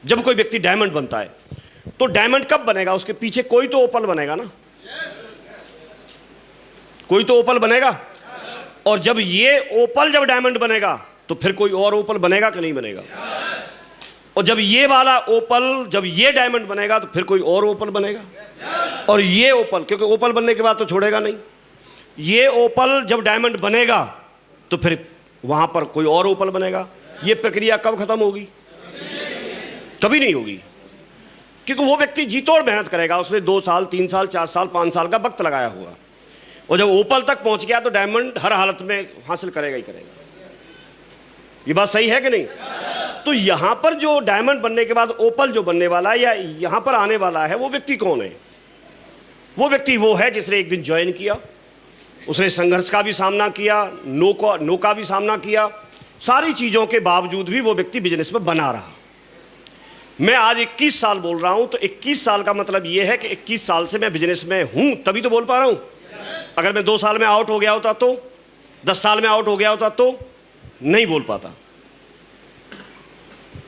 जब कोई व्यक्ति डायमंड बनता है तो डायमंड कब बनेगा? उसके पीछे कोई तो ओपल बनेगा ना, कोई तो ओपल बनेगा। और जब ये ओपल जब डायमंड बनेगा तो फिर कोई और ओपल बनेगा कि नहीं बनेगा? और जब ये वाला ओपल, जब ये डायमंड बनेगा तो फिर कोई और ओपल बनेगा। और ये ओपल, क्योंकि ओपल बनने के बाद तो छोड़ेगा नहीं, ये ओपल जब डायमंड बनेगा तो फिर वहां पर कोई और ओपल बनेगा। ये प्रक्रिया कब खत्म होगी? कभी नहीं होगी, क्योंकि वो व्यक्ति जी तोड़ मेहनत करेगा। उसने 2 साल, 3 साल, 4 साल, 5 साल का वक्त लगाया होगा, और जब ओपल तक पहुंच गया तो डायमंड हर हालत में हासिल करेगा ही करेगा। ये बात सही है कि नहीं? तो यहां पर जो डायमंड बनने के बाद ओपल जो बनने वाला है या यहां पर आने वाला है, वो व्यक्ति कौन है? वो व्यक्ति वो है जिसने एक दिन ज्वाइन किया, उसने संघर्ष का भी सामना किया, नो का भी सामना किया, सारी चीजों के बावजूद भी वो व्यक्ति बिजनेस में बना रहा। मैं आज 21 साल बोल रहा हूं, तो 21 साल का मतलब यह है कि 21 साल से मैं बिजनेस में हूं, तभी तो बोल पा रहा हूं। अगर मैं 2 साल में आउट हो गया होता, तो 10 साल में आउट हो गया होता, तो नहीं बोल पाता।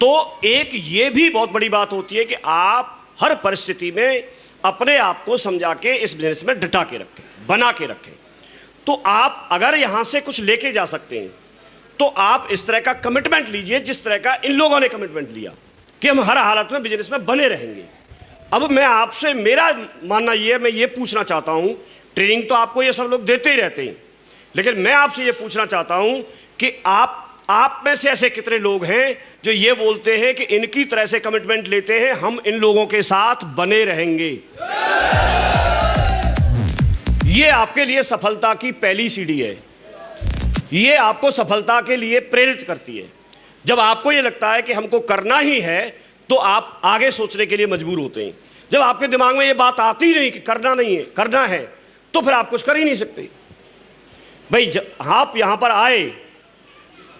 तो एक ये भी बहुत बड़ी बात होती है कि आप हर परिस्थिति में अपने आप को समझा के इस बिजनेस में डटा के रखें, बना के रखें। तो आप अगर यहां से कुछ लेके जा सकते हैं तो आप इस तरह का कमिटमेंट लीजिए जिस तरह का इन लोगों ने कमिटमेंट लिया कि हम हर हालत में बिजनेस में बने रहेंगे। अब मैं आपसे, मेरा मानना ये है, मैं ये पूछना चाहता हूं, ट्रेनिंग तो आपको ये सब लोग देते ही रहते हैं, लेकिन मैं आपसे ये पूछना चाहता हूं कि आप में से ऐसे कितने लोग हैं जो ये बोलते हैं कि इनकी तरह से कमिटमेंट लेते हैं, हम इन लोगों के साथ बने रहेंगे। ये आपके लिए सफलता की पहली सीढ़ी है, ये आपको सफलता के लिए प्रेरित करती है। जब आपको ये लगता है कि हमको करना ही है तो आप आगे सोचने के लिए मजबूर होते हैं। जब आपके दिमाग में ये बात आती नहीं कि करना नहीं है, करना है, तो फिर आप कुछ कर ही नहीं सकते। भाई जब आप यहां पर आए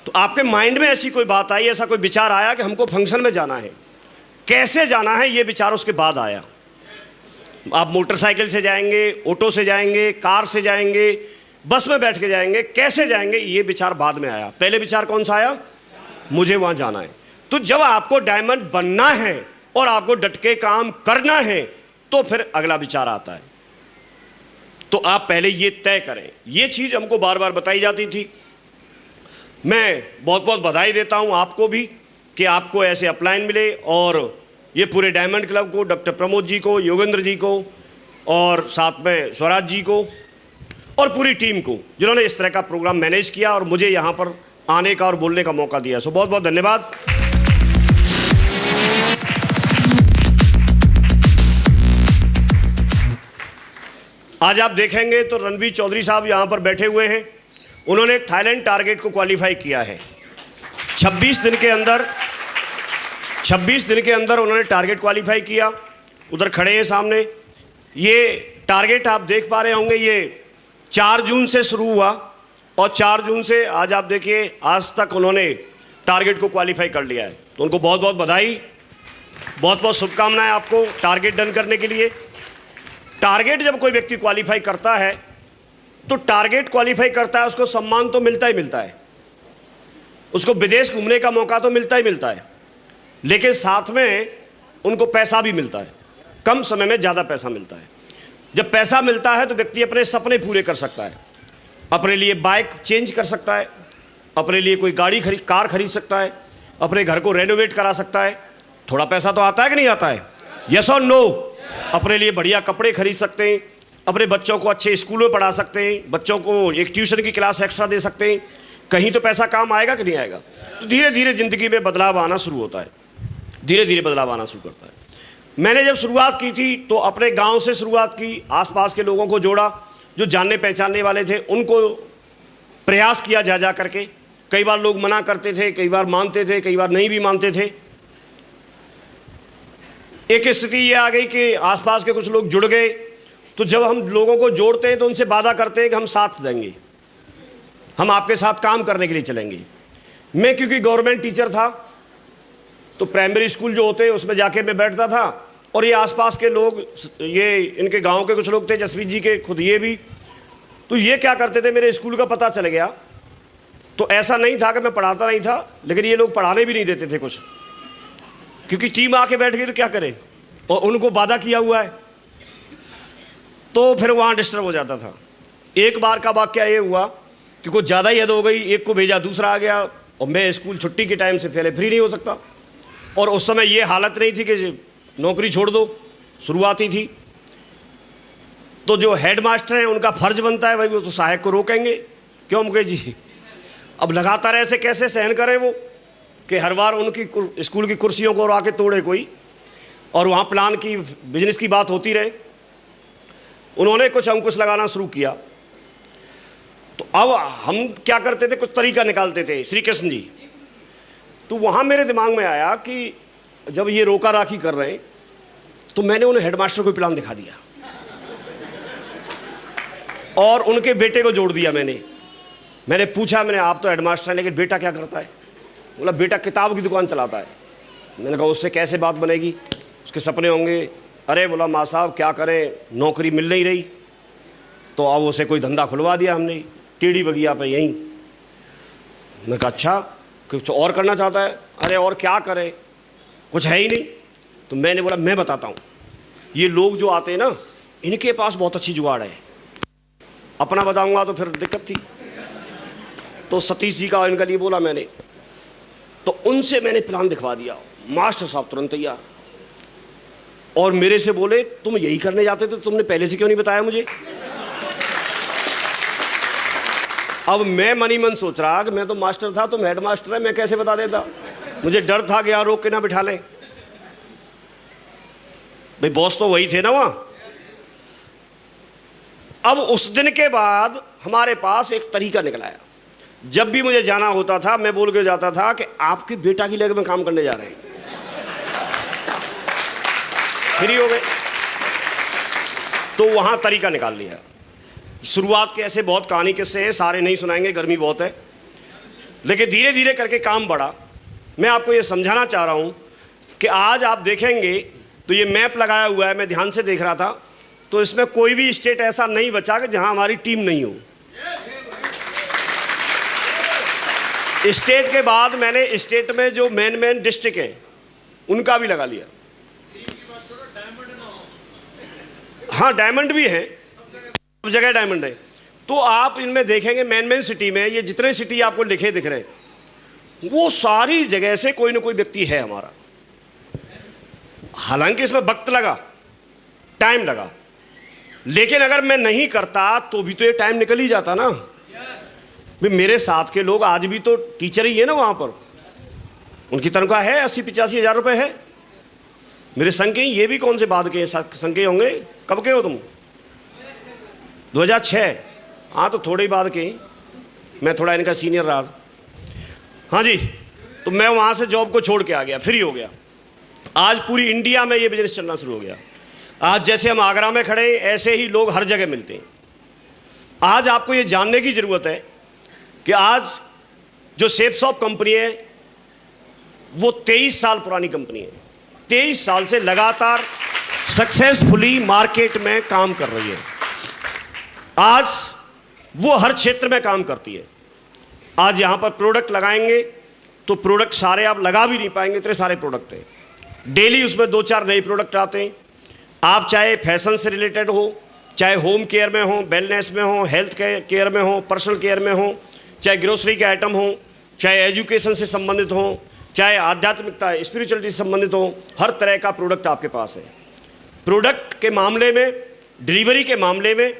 तो आपके माइंड में ऐसी कोई बात आई, ऐसा कोई विचार आया कि हमको फंक्शन में जाना है, कैसे जाना है, ये विचार उसके बाद आया। आप मोटरसाइकिल से जाएंगे, ऑटो से जाएंगे, कार से जाएंगे, बस में बैठ के जाएंगे, कैसे जाएंगे, ये विचार बाद में आया। पहले विचार कौन सा आया? मुझे वहां जाना है। तो जब आपको डायमंड बनना है और आपको डट के काम करना है तो फिर अगला विचार आता है। तो आप पहले ये तय करें। ये चीज हमको बार बार बताई जाती थी। मैं बहुत बहुत बधाई देता हूं आपको भी कि आपको ऐसे अपलाइन मिले, और ये पूरे डायमंड क्लब को, डॉक्टर प्रमोद जी को, योगेंद्र जी को, और साथ में स्वराज जी को और पूरी टीम को, जिन्होंने इस तरह का प्रोग्राम मैनेज किया और मुझे यहाँ पर आने का और बोलने का मौका दिया। सो बहुत बहुत धन्यवाद। आज आप देखेंगे तो रणवीर चौधरी साहब यहाँ पर बैठे हुए हैं। उन्होंने थाईलैंड टारगेट को क्वालिफाई किया है। 26 दिन के अंदर उन्होंने टारगेट क्वालिफाई किया। उधर खड़े हैं सामने। ये टारगेट आप देख पा रहे होंगे, ये 4 जून से शुरू हुआ और 4 जून से आज आप देखिए आज तक उन्होंने टारगेट को क्वालिफाई कर लिया है। तो उनको बहुत बहुत बधाई, बहुत बहुत शुभकामनाएं आपको टारगेट डन करने के लिए। टारगेट जब कोई व्यक्ति क्वालिफाई करता है तो टारगेट क्वालिफाई करता है, उसको सम्मान तो मिलता ही मिलता है, उसको विदेश घूमने का मौका तो मिलता ही मिलता है, लेकिन साथ में उनको पैसा भी मिलता है। कम समय में ज़्यादा पैसा मिलता है। जब पैसा मिलता है तो व्यक्ति अपने सपने पूरे कर सकता है, अपने लिए बाइक चेंज कर सकता है, अपने लिए कोई कार खरीद सकता है, अपने घर को रेनोवेट करा सकता है। थोड़ा पैसा तो आता है कि नहीं आता है? यस और नो? अपने लिए बढ़िया कपड़े खरीद सकते हैं, अपने बच्चों को अच्छे स्कूल में पढ़ा सकते हैं, बच्चों को एक ट्यूशन की क्लास एक्स्ट्रा दे सकते हैं। कहीं तो पैसा काम आएगा कि नहीं आएगा? तो धीरे धीरे ज़िंदगी में बदलाव आना शुरू होता है, धीरे धीरे बदलाव आना शुरू करता है। मैंने जब शुरुआत की थी तो अपने गांव से शुरुआत की, आसपास के लोगों को जोड़ा, जो जानने पहचानने वाले थे उनको प्रयास किया जा करके। कई बार लोग मना करते थे, कई बार मानते थे, कई बार नहीं भी मानते थे। एक स्थिति ये आ गई कि आसपास के कुछ लोग जुड़ गए, तो जब हम लोगों को जोड़ते हैं तो उनसे वादा करते हैं कि हम साथ देंगे, हम आपके साथ काम करने के लिए चलेंगे। मैं क्योंकि गवर्नमेंट टीचर था तो प्राइमरी स्कूल जो होते हैं उसमें जाके मैं बैठता था, और ये आसपास के लोग, ये इनके गांव के कुछ लोग थे, जसवीर जी के खुद ये भी, तो ये क्या करते थे, मेरे स्कूल का पता चल गया तो ऐसा नहीं था कि मैं पढ़ाता नहीं था, लेकिन ये लोग पढ़ाने भी नहीं देते थे कुछ, क्योंकि टीम आके बैठ गई तो क्या करें, और उनको वादा किया हुआ है, तो फिर वहाँ डिस्टर्ब हो जाता था। एक बार का वाकया ये हुआ कि कुछ ज़्यादा ही हद हो गई, एक को भेजा दूसरा आ गया, और मैं स्कूल छुट्टी के टाइम से पहले फ्री नहीं हो सकता, और उस समय ये हालत नहीं थी कि नौकरी छोड़ दो, शुरुआती थी, तो जो हेड मास्टर हैं उनका फर्ज बनता है भाई, वो तो सहायक को रोकेंगे, क्यों मुकेश जी, अब लगातार ऐसे कैसे सहन करें वो कि हर बार उनकी स्कूल की कुर्सियों को आके तोड़े कोई, और वहाँ प्लान की बिजनेस की बात होती रहे। उन्होंने कुछ अंकुश लगाना शुरू किया, तो अब हम क्या करते थे, कुछ तरीका निकालते थे, श्री कृष्ण जी। तो वहाँ मेरे दिमाग में आया कि जब ये रोका राखी कर रहे हैं, तो मैंने उन्हें हेडमास्टर को प्लान दिखा दिया और उनके बेटे को जोड़ दिया। मैंने पूछा, मैंने आप तो हेडमास्टर हैं लेकिन बेटा क्या करता है? बोला बेटा किताब की दुकान चलाता है। मैंने कहा उससे कैसे बात बनेगी, उसके सपने होंगे। अरे बोला माँ साहब क्या करें, नौकरी मिल नहीं रही, तो अब उसे कोई धंधा खुलवा दिया हमने टेढ़ी बगिया पे यहीं। मैंने कहा अच्छा, कुछ और करना चाहता है? अरे और क्या करे, कुछ है ही नहीं। तो मैंने बोला मैं बताता हूँ, ये लोग जो आते हैं ना, इनके पास बहुत अच्छी जुगाड़ है। अपना बताऊंगा तो फिर दिक्कत थी, तो सतीश जी का इनका लिए बोला मैंने, तो उनसे मैंने प्लान दिखवा दिया। मास्टर साहब तुरंत तैयार, और मेरे से बोले तुम यही करने जाते थे, तुमने पहले से क्यों नहीं बताया मुझे? अब मैं मनी मन सोच रहा कि मैं तो मास्टर था, तुम हेड मास्टर है, मैं कैसे बता देता? मुझे डर था कि यहाँ रोक के ना बिठा लें, भाई बॉस तो वही थे ना वहाँ। अब उस दिन के बाद हमारे पास एक तरीका निकल आया, जब भी मुझे जाना होता था मैं बोल के जाता था कि आपके बेटा की लेग में काम करने जा रहे हैं, फ्री हो गए। तो वहां तरीका निकाल लिया। शुरुआत के ऐसे बहुत कहानी किस्से हैं, सारे नहीं सुनाएंगे, गर्मी बहुत है, लेकिन धीरे धीरे करके काम बढ़ा। मैं आपको ये समझाना चाह रहा हूं कि आज आप देखेंगे तो ये मैप लगाया हुआ है, मैं ध्यान से देख रहा था, तो इसमें कोई भी स्टेट ऐसा नहीं बचा कि जहां हमारी टीम नहीं हो। स्टेट के बाद मैंने स्टेट में जो मेन डिस्ट्रिक्ट हैं उनका भी लगा लिया। हाँ डायमंड भी है, सब जगह डायमंड है। तो आप इनमें देखेंगे मेन सिटी में ये जितने सिटी आपको लिखे दिख रहे हैं, वो सारी जगह से कोई ना कोई व्यक्ति है हमारा। हालांकि इसमें वक्त लगा, टाइम लगा, लेकिन अगर मैं नहीं करता तो भी तो ये टाइम निकल ही जाता ना। भी मेरे साथ के लोग आज भी तो टीचर ही है ना वहाँ पर, उनकी तनख्वाह है 80-85 हज़ार रुपये है। मेरे संग के, ये भी कौन से बाद के संग के होंगे? कब के हो तुम? 2006? हाँ तो थोड़े ही बाद के, मैं थोड़ा इनका सीनियर रहा था। हाँ जी, तो मैं वहाँ से जॉब को छोड़ के आ गया, फ्री हो गया। आज पूरी इंडिया में ये बिजनेस चलना शुरू हो गया। आज जैसे हम आगरा में खड़े, ऐसे ही लोग हर जगह मिलते हैं। आज आपको ये जानने की ज़रूरत है कि आज जो शेपशॉप कंपनी है वो 23 साल पुरानी कंपनी है। 23 साल से लगातार सक्सेसफुली मार्केट में काम कर रही है। आज वो हर क्षेत्र में काम करती है। आज यहाँ पर प्रोडक्ट लगाएंगे तो प्रोडक्ट सारे आप लगा भी नहीं पाएंगे, इतने सारे प्रोडक्ट हैं। डेली उसमें 2-4 नए प्रोडक्ट आते हैं। आप चाहे फैशन से रिलेटेड हो, चाहे होम केयर में हो, वेलनेस में हो, हेल्थ केयर में हो, पर्सनल केयर में हो, चाहे ग्रोसरी के आइटम हो, चाहे एजुकेशन से संबंधित हो, चाहे आध्यात्मिकता स्पिरिचुअलिटी से संबंधित हो, हर तरह का प्रोडक्ट आपके पास है। प्रोडक्ट के मामले में, डिलीवरी के मामले में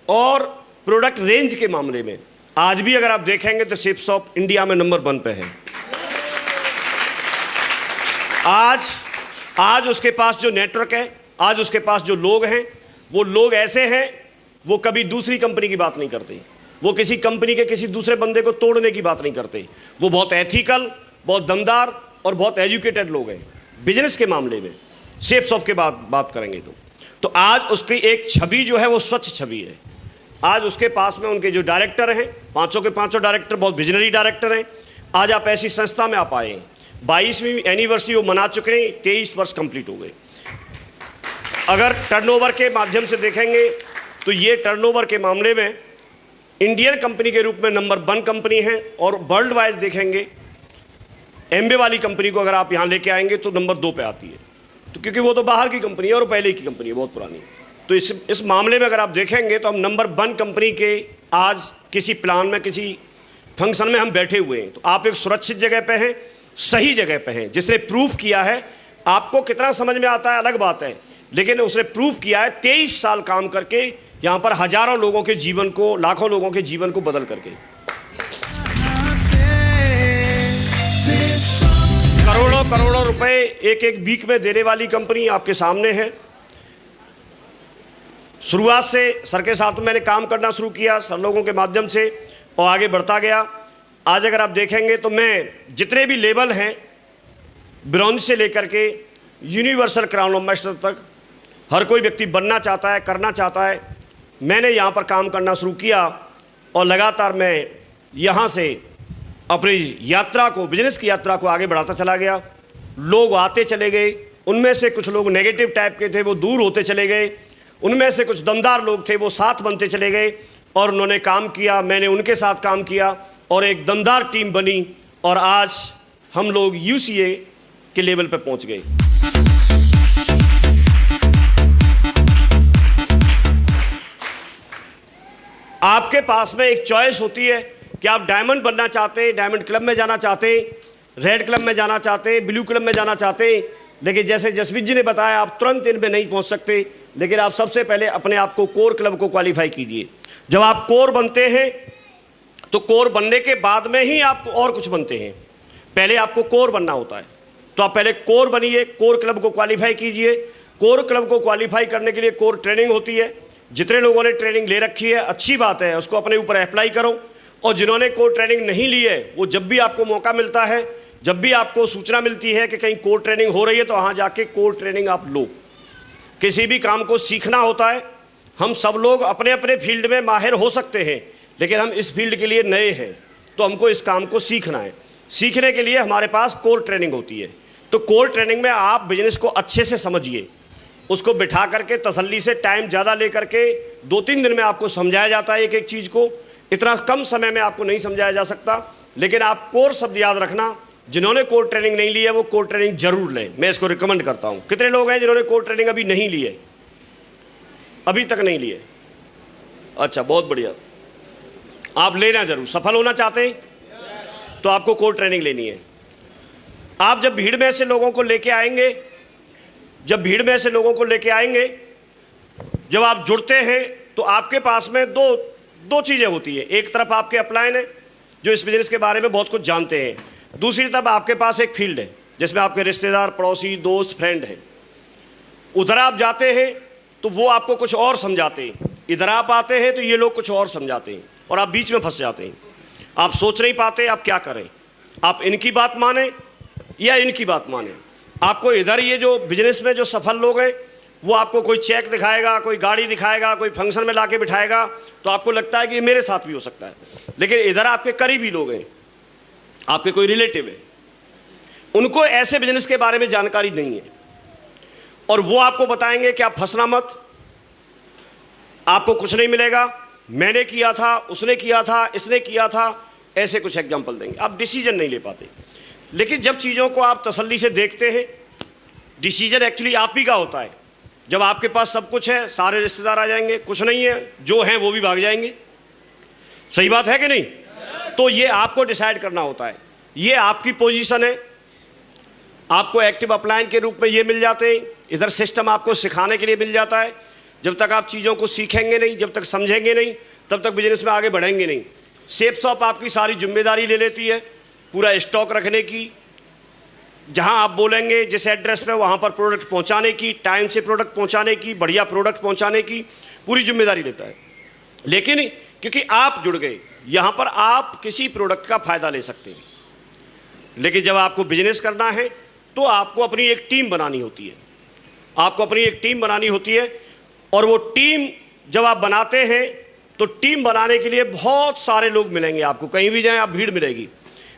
और प्रोडक्ट रेंज के मामले में आज भी अगर आप देखेंगे तो शेपशॉप इंडिया में नंबर 1 पे है। आज उसके पास जो नेटवर्क है, आज उसके पास जो लोग हैं, वो लोग ऐसे हैं, वो कभी दूसरी कंपनी की बात नहीं करते, वो किसी कंपनी के किसी दूसरे बंदे को तोड़ने की बात नहीं करते। वो बहुत एथिकल, बहुत दमदार और बहुत एजुकेटेड लोग हैं बिजनेस के मामले में। सेफ सॉफ्ट के बात करेंगे तो आज उसकी एक छवि जो है वो स्वच्छ छवि है। आज उसके पास में उनके जो डायरेक्टर हैं, पांचों के पांचों डायरेक्टर बहुत विजनरी डायरेक्टर हैं। आज आप ऐसी संस्था में आप आए हैं, 22वीं एनिवर्सरी वो मना चुके हैं, 23 वर्ष कंप्लीट हो गए। अगर टर्नओवर के माध्यम से देखेंगे तो ये टर्नओवर के मामले में इंडियन कंपनी के रूप में नंबर 1 कंपनी है, और वर्ल्ड वाइज देखेंगे एम्बे वाली कंपनी को अगर आप यहाँ लेके आएंगे तो नंबर 2 पे आती है। तो क्योंकि वो तो बाहर की कंपनी है और पहले की कंपनी है, बहुत पुरानी। तो इस मामले में अगर आप देखेंगे तो हम नंबर 1 कंपनी के आज किसी प्लान में, किसी फंक्शन में हम बैठे हुए हैं। तो आप एक सुरक्षित जगह पे हैं, सही जगह पे हैं, जिसने प्रूफ किया है। आपको कितना समझ में आता है अलग बात है, लेकिन उसने प्रूफ किया है 23 साल काम करके यहाँ पर हजारों लोगों के जीवन को, लाखों लोगों के जीवन को बदल करके। करोड़ों करोड़ों रुपए एक वीक में देने वाली कंपनी आपके सामने है। शुरुआत से सर के साथ मैंने काम करना शुरू किया, सर लोगों के माध्यम से, और आगे बढ़ता गया। आज अगर आप देखेंगे तो मैं जितने भी लेवल हैं, ब्रॉन्ज से लेकर के यूनिवर्सल क्राउन ऑफ मास्टर तक, हर कोई व्यक्ति बनना चाहता है, करना चाहता है। मैंने यहाँ पर काम करना शुरू किया और लगातार मैं यहाँ से अपनी यात्रा को, बिजनेस की यात्रा को आगे बढ़ाता चला गया। लोग आते चले गए, उनमें से कुछ लोग नेगेटिव टाइप के थे, वो दूर होते चले गए। उनमें से कुछ दमदार लोग थे, वो साथ बनते चले गए और उन्होंने काम किया, मैंने उनके साथ काम किया और एक दमदार टीम बनी, और आज हम लोग UCA के लेवल पे पहुंच गए। आपके पास में एक चॉइस होती है कि आप डायमंड बनना चाहते हैं, डायमंड क्लब में जाना चाहते हैं, रेड क्लब में जाना चाहते हैं, ब्लू क्लब में जाना चाहते हैं। लेकिन जैसे जसमीत जी ने बताया, आप तुरंत इनमें नहीं पहुंच सकते, लेकिन आप सबसे पहले अपने आप को कोर क्लब को क्वालिफाई कीजिए। जब आप कोर बनते हैं तो कोर बनने के बाद में ही आप और कुछ बनते हैं, पहले आपको कोर बनना होता है। तो आप पहले कोर बनिए, कोर क्लब को क्वालिफाई कीजिए। कोर क्लब को क्वालिफाई करने के लिए कोर ट्रेनिंग होती है। जितने लोगों ने ट्रेनिंग ले रखी है, अच्छी बात है, उसको अपने ऊपर अप्लाई करो। और जिन्होंने कोर ट्रेनिंग नहीं ली है, वो जब भी आपको मौका मिलता है, जब भी आपको सूचना मिलती है कि कहीं कोर ट्रेनिंग हो रही है, तो वहाँ जाके कोर ट्रेनिंग आप लो। किसी भी काम को सीखना होता है। हम सब लोग अपने अपने फील्ड में माहिर हो सकते हैं, लेकिन हम इस फील्ड के लिए नए हैं, तो हमको इस काम को सीखना है। सीखने के लिए हमारे पास कोर ट्रेनिंग होती है। तो कोर ट्रेनिंग में आप बिजनेस को अच्छे से समझिए, उसको बिठा करके तसल्ली से, टाइम ज़्यादा ले करके 2-3 दिन में आपको समझाया जाता है एक एक चीज़ को। इतना कम समय में आपको नहीं समझाया जा सकता। लेकिन आप कोर शब्द याद रखना, जिन्होंने कोर ट्रेनिंग नहीं ली है वो कोर ट्रेनिंग जरूर लें, मैं इसको रिकमेंड करता हूँ। कितने लोग हैं जिन्होंने कोर ट्रेनिंग अभी नहीं ली है, अभी तक नहीं ली है? अच्छा, बहुत बढ़िया। आप लेना जरूर, सफल होना चाहते हैं तो आपको कोर ट्रेनिंग लेनी है। आप जब भीड़ में से लोगों को लेके आएंगे, जब आप जुड़ते हैं तो आपके पास में दो चीज़ें होती है। एक तरफ आपके अपलाइन है जो इस बिजनेस के बारे में बहुत कुछ जानते हैं, दूसरी तरफ आपके पास एक फील्ड है जिसमें आपके रिश्तेदार, पड़ोसी, दोस्त, फ्रेंड हैं। उधर आप जाते हैं तो वो आपको कुछ और समझाते हैं, इधर आप आते हैं तो ये लोग कुछ और समझाते हैं, और आप बीच में फंस जाते हैं। आप सोच नहीं पाते आप क्या करें, आप इनकी बात माने या इनकी बात माने। आपको इधर ये जो बिजनेस में जो सफल लोग हैं, वो आपको कोई चेक दिखाएगा, कोई गाड़ी दिखाएगा, कोई फंक्शन में लाके बिठाएगा, तो आपको लगता है कि ये मेरे साथ भी हो सकता है। लेकिन इधर आपके करीबी लोग हैं, आपके कोई रिलेटिव है, उनको ऐसे बिजनेस के बारे में जानकारी नहीं है, और वो आपको बताएंगे कि आप फंसना मत, आपको कुछ नहीं मिलेगा, मैंने किया था, उसने किया था, इसने किया था, ऐसे कुछ एग्जाम्पल देंगे। आप डिसीजन नहीं ले पाते। लेकिन जब चीज़ों को आप तसल्ली से देखते हैं, डिसीजन एक्चुअली आप ही का होता है। जब आपके पास सब कुछ है, सारे रिश्तेदार आ जाएंगे, कुछ नहीं है, जो हैं वो भी भाग जाएंगे। सही बात है कि नहीं? तो ये आपको डिसाइड करना होता है। ये आपकी पोजीशन है। आपको एक्टिव अपलाइन के रूप में ये मिल जाते हैं, इधर सिस्टम आपको सिखाने के लिए मिल जाता है। जब तक आप चीज़ों को सीखेंगे नहीं, जब तक समझेंगे नहीं, तब तक बिजनेस में आगे बढ़ेंगे नहीं। सेफ शॉप आपकी सारी जिम्मेदारी ले लेती है, पूरा स्टॉक रखने की, जहां आप बोलेंगे जिस एड्रेस पे, वहां पर प्रोडक्ट पहुंचाने की, टाइम से प्रोडक्ट पहुंचाने की, बढ़िया प्रोडक्ट पहुंचाने की पूरी जिम्मेदारी लेता है। लेकिन क्योंकि आप जुड़ गए, यहां पर आप किसी प्रोडक्ट का फ़ायदा ले सकते हैं। लेकिन जब आपको बिजनेस करना है तो आपको अपनी एक टीम बनानी होती है। आपको अपनी एक टीम बनानी होती है, और वो टीम जब आप बनाते हैं तो टीम बनाने के लिए बहुत सारे लोग मिलेंगे आपको, कहीं भी जाएं आप भीड़ मिलेगी,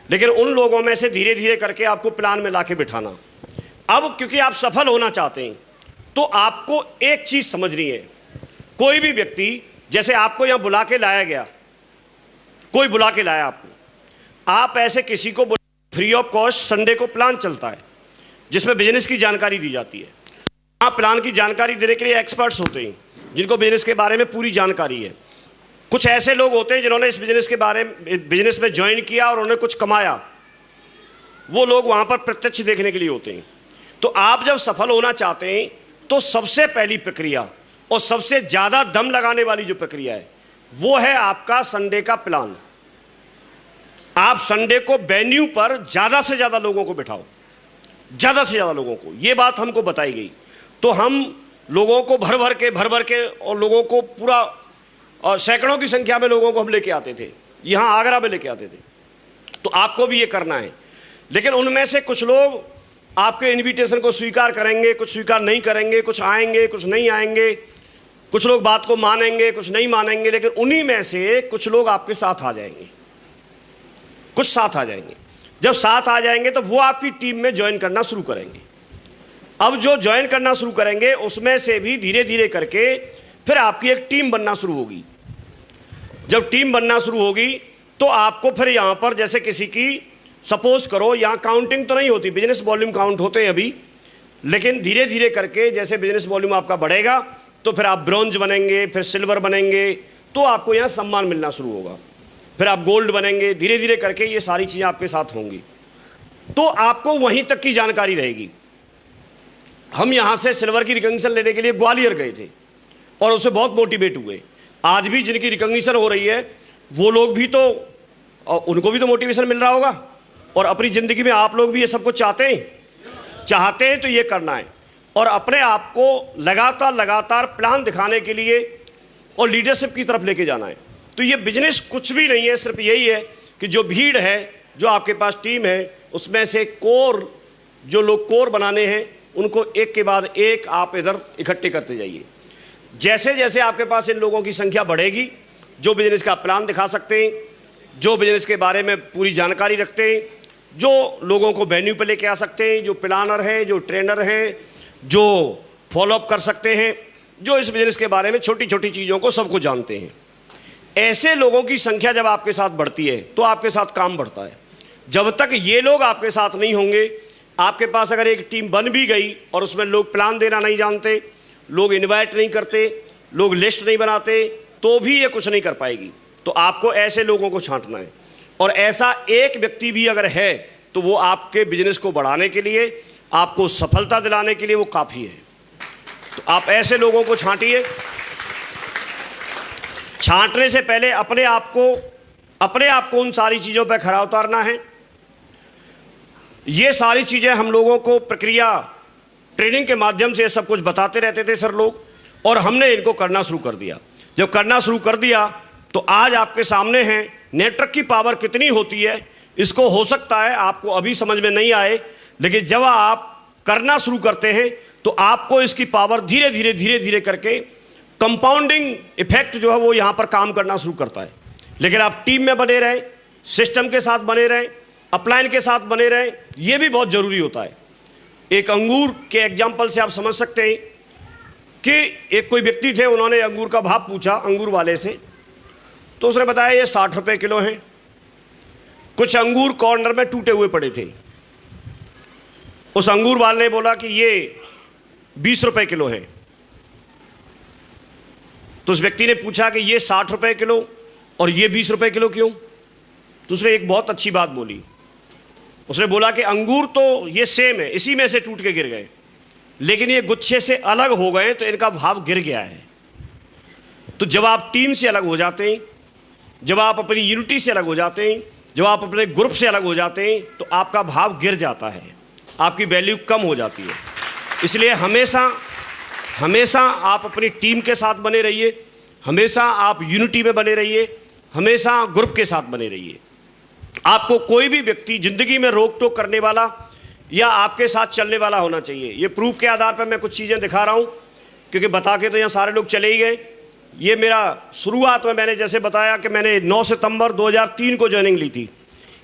लेकिन उन लोगों में से धीरे धीरे करके आपको प्लान में लाके बिठाना। अब क्योंकि आप सफल होना चाहते हैं तो आपको एक चीज़ समझनी है, कोई भी व्यक्ति, जैसे आपको यहाँ बुला के लाया गया, कोई बुला के लाया आपको, आप ऐसे किसी को फ्री ऑफ कॉस्ट संडे को प्लान चलता है जिसमें बिजनेस की जानकारी दी जाती है। वहाँ प्लान की जानकारी देने के लिए एक्सपर्ट्स होते हैं जिनको बिजनेस के बारे में पूरी जानकारी है। कुछ ऐसे लोग होते हैं जिन्होंने इस बिजनेस में ज्वाइन किया और उन्होंने कुछ कमाया, वो लोग वहाँ पर प्रत्यक्ष देखने के लिए होते हैं। तो आप जब सफल होना चाहते हैं तो सबसे पहली प्रक्रिया और सबसे ज़्यादा दम लगाने वाली जो प्रक्रिया है वो है आपका संडे का प्लान। आप संडे को वेन्यू पर ज़्यादा से ज़्यादा लोगों को बिठाओ, ज़्यादा से ज़्यादा लोगों को, ये बात हमको बताई गई। तो हम लोगों को भर भर के और लोगों को पूरा और सैकड़ों की संख्या में लोगों को हम लेके आते थे, यहाँ आगरा में लेके आते थे। तो आपको भी ये करना है, लेकिन उनमें से कुछ लोग आपके इनविटेशन को स्वीकार करेंगे, कुछ स्वीकार नहीं करेंगे, कुछ आएंगे, कुछ नहीं आएंगे, कुछ लोग बात को मानेंगे, कुछ नहीं मानेंगे, लेकिन उन्हीं में से कुछ लोग आपके साथ आ जाएंगे, कुछ साथ आ जाएंगे। जब साथ आ जाएंगे तो वो आपकी टीम में ज्वाइन करना शुरू करेंगे। अब जो ज्वाइन करना शुरू करेंगे उसमें से भी धीरे धीरे करके फिर आपकी एक टीम बनना शुरू होगी। जब टीम बनना शुरू होगी तो आपको फिर यहाँ पर, जैसे किसी की सपोज करो, यहाँ काउंटिंग तो नहीं होती, बिजनेस वॉल्यूम काउंट होते हैं अभी, लेकिन धीरे धीरे करके जैसे बिजनेस वॉल्यूम आपका बढ़ेगा तो फिर आप ब्रॉन्ज बनेंगे, फिर सिल्वर बनेंगे, तो आपको यहाँ सम्मान मिलना शुरू होगा, फिर आप गोल्ड बनेंगे, धीरे धीरे करके ये सारी चीज़ें आपके साथ होंगी। तो आपको वहीं तक की जानकारी रहेगी। हम यहाँ से सिल्वर की रिकॉग्निशन लेने के लिए ग्वालियर गए थे और उससे बहुत मोटिवेट हुए। आज भी जिनकी रिकॉग्निशन हो रही है वो लोग भी तो, उनको भी तो मोटिवेशन मिल रहा होगा, और अपनी ज़िंदगी में आप लोग भी ये सब कुछ चाहते हैं तो ये करना है, और अपने आप को लगातार प्लान दिखाने के लिए और लीडरशिप की तरफ लेके जाना है। तो ये बिजनेस कुछ भी नहीं है, सिर्फ यही है कि जो भीड़ है, जो आपके पास टीम है, उसमें से कोर, जो लोग कोर बनाने हैं उनको एक के बाद एक आप इधर इकट्ठे करते जाइए। जैसे जैसे आपके पास इन लोगों की संख्या बढ़ेगी, जो बिजनेस का प्लान दिखा सकते हैं, जो बिजनेस के बारे में पूरी जानकारी रखते हैं, जो लोगों को वेन्यू पे लेके आ सकते हैं, जो प्लानर हैं, जो ट्रेनर हैं, जो फॉलोअप कर सकते हैं, जो इस बिजनेस के बारे में छोटी छोटी चीज़ों को सबको जानते हैं, ऐसे लोगों की संख्या जब आपके साथ बढ़ती है तो आपके साथ काम बढ़ता है। जब तक ये लोग आपके साथ नहीं होंगे, आपके पास अगर एक टीम बन भी गई और उसमें लोग प्लान देना नहीं जानते, लोग इनवाइट नहीं करते, लोग लिस्ट नहीं बनाते, तो भी ये कुछ नहीं कर पाएगी। तो आपको ऐसे लोगों को छांटना है, और ऐसा एक व्यक्ति भी अगर है तो वो आपके बिजनेस को बढ़ाने के लिए, आपको सफलता दिलाने के लिए वो काफ़ी है। तो आप ऐसे लोगों को छांटिए। छांटने से पहले अपने आप को उन सारी चीज़ों पर खरा उतारना है। ये सारी चीज़ें हम लोगों को प्रक्रिया ट्रेनिंग के माध्यम से सब कुछ बताते रहते थे सर लोग, और हमने इनको करना शुरू कर दिया। जब करना शुरू कर दिया तो आज आपके सामने हैं। नेटवर्क की पावर कितनी होती है, इसको हो सकता है आपको अभी समझ में नहीं आए, लेकिन जब आप करना शुरू करते हैं तो आपको इसकी पावर धीरे धीरे करके कंपाउंडिंग इफेक्ट जो है वो यहाँ पर काम करना शुरू करता है। लेकिन आप टीम में बने रहें, सिस्टम के साथ बने रहें, अपलाइन के साथ बने रहें, ये भी बहुत ज़रूरी होता है। एक अंगूर के एग्जाम्पल से आप समझ सकते हैं कि एक कोई व्यक्ति थे, उन्होंने अंगूर का भाव पूछा अंगूर वाले से, तो उसने बताया ये 60 रुपये किलो हैं। कुछ अंगूर कॉर्नर में टूटे हुए पड़े थे। उस अंगूर वाले ने बोला कि ये 20 रुपये किलो है। तो उस व्यक्ति ने पूछा कि ये 60 रुपये किलो और ये 20 रुपये किलो क्यों? तो उसने एक बहुत अच्छी बात बोली। उसने बोला कि अंगूर तो ये सेम है, इसी में से टूट के गिर गए, लेकिन ये गुच्छे से अलग हो गए तो इनका भाव गिर गया है। तो जब आप टीम से अलग हो जाते हैं, जब आप अपनी यूनिटी से अलग हो जाते हैं, जब आप अपने ग्रुप से अलग हो जाते हैं, तो आपका भाव गिर जाता है, आपकी वैल्यू कम हो जाती है। इसलिए हमेशा आप अपनी टीम के साथ बने रहिए, हमेशा आप यूनिटी में बने रहिए, हमेशा ग्रुप के साथ बने रहिए। आपको कोई भी व्यक्ति ज़िंदगी में रोक टोक करने वाला या आपके साथ चलने वाला होना चाहिए। ये प्रूफ के आधार पर मैं कुछ चीज़ें दिखा रहा हूँ, क्योंकि बता के तो यहाँ सारे लोग चले ही गए। ये मेरा शुरुआत में मैंने जैसे बताया कि मैंने 9 सितंबर 2003 को ज्वाइनिंग ली थी।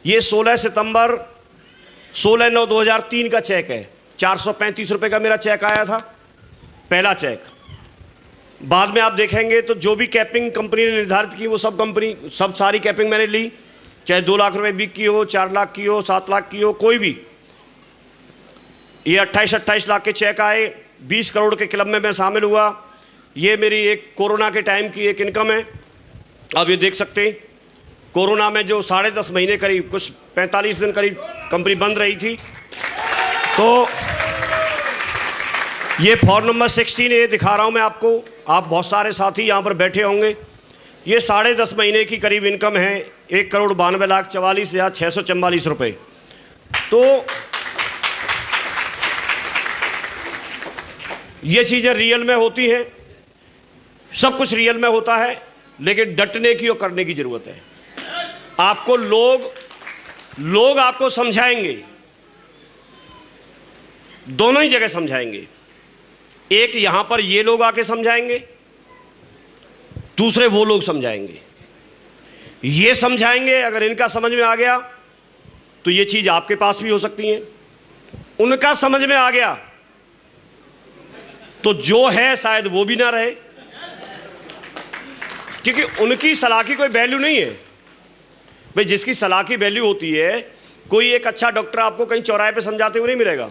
ये 16/9/2003 का चेक है। 435 रुपये का मेरा चेक आया था, पहला चेक। बाद में आप देखेंगे तो जो भी कैपिंग कंपनी ने निर्धारित की वो सब सारी कैपिंग मैंने ली, चाहे 2 लाख रुपए बिक की हो, 4 लाख की हो, 7 लाख की हो, कोई भी। ये 28 लाख के चेक आए। 20 करोड़ के क्लब में मैं शामिल हुआ। ये मेरी एक कोरोना के टाइम की एक इनकम है। अब ये देख सकते हैं, कोरोना में जो 10.5 महीने करीब, कुछ 45 दिन करीब कंपनी बंद रही थी, तो ये फॉर्म नंबर 16 ये दिखा रहा हूँ मैं आपको। आप बहुत सारे साथी यहाँ पर बैठे होंगे। ये 10.5 महीने की करीब इनकम है, 1,92,44,644 रुपये। तो ये चीज़ें रियल में होती हैं, सब कुछ रियल में होता है, लेकिन डटने की और करने की ज़रूरत है। आपको लोग आपको समझाएंगे, दोनों ही जगह समझाएंगे। एक यहां पर ये लोग आके समझाएंगे, दूसरे वो लोग समझाएंगे। ये समझाएंगे, अगर इनका समझ में आ गया तो ये चीज आपके पास भी हो सकती है। उनका समझ में आ गया तो जो है शायद वो भी ना रहे, क्योंकि उनकी सलाह की कोई वैल्यू नहीं है। भाई जिसकी सलाह की वैल्यू होती है, कोई एक अच्छा डॉक्टर आपको कहीं चौराहे पे समझाते हुए नहीं मिलेगा।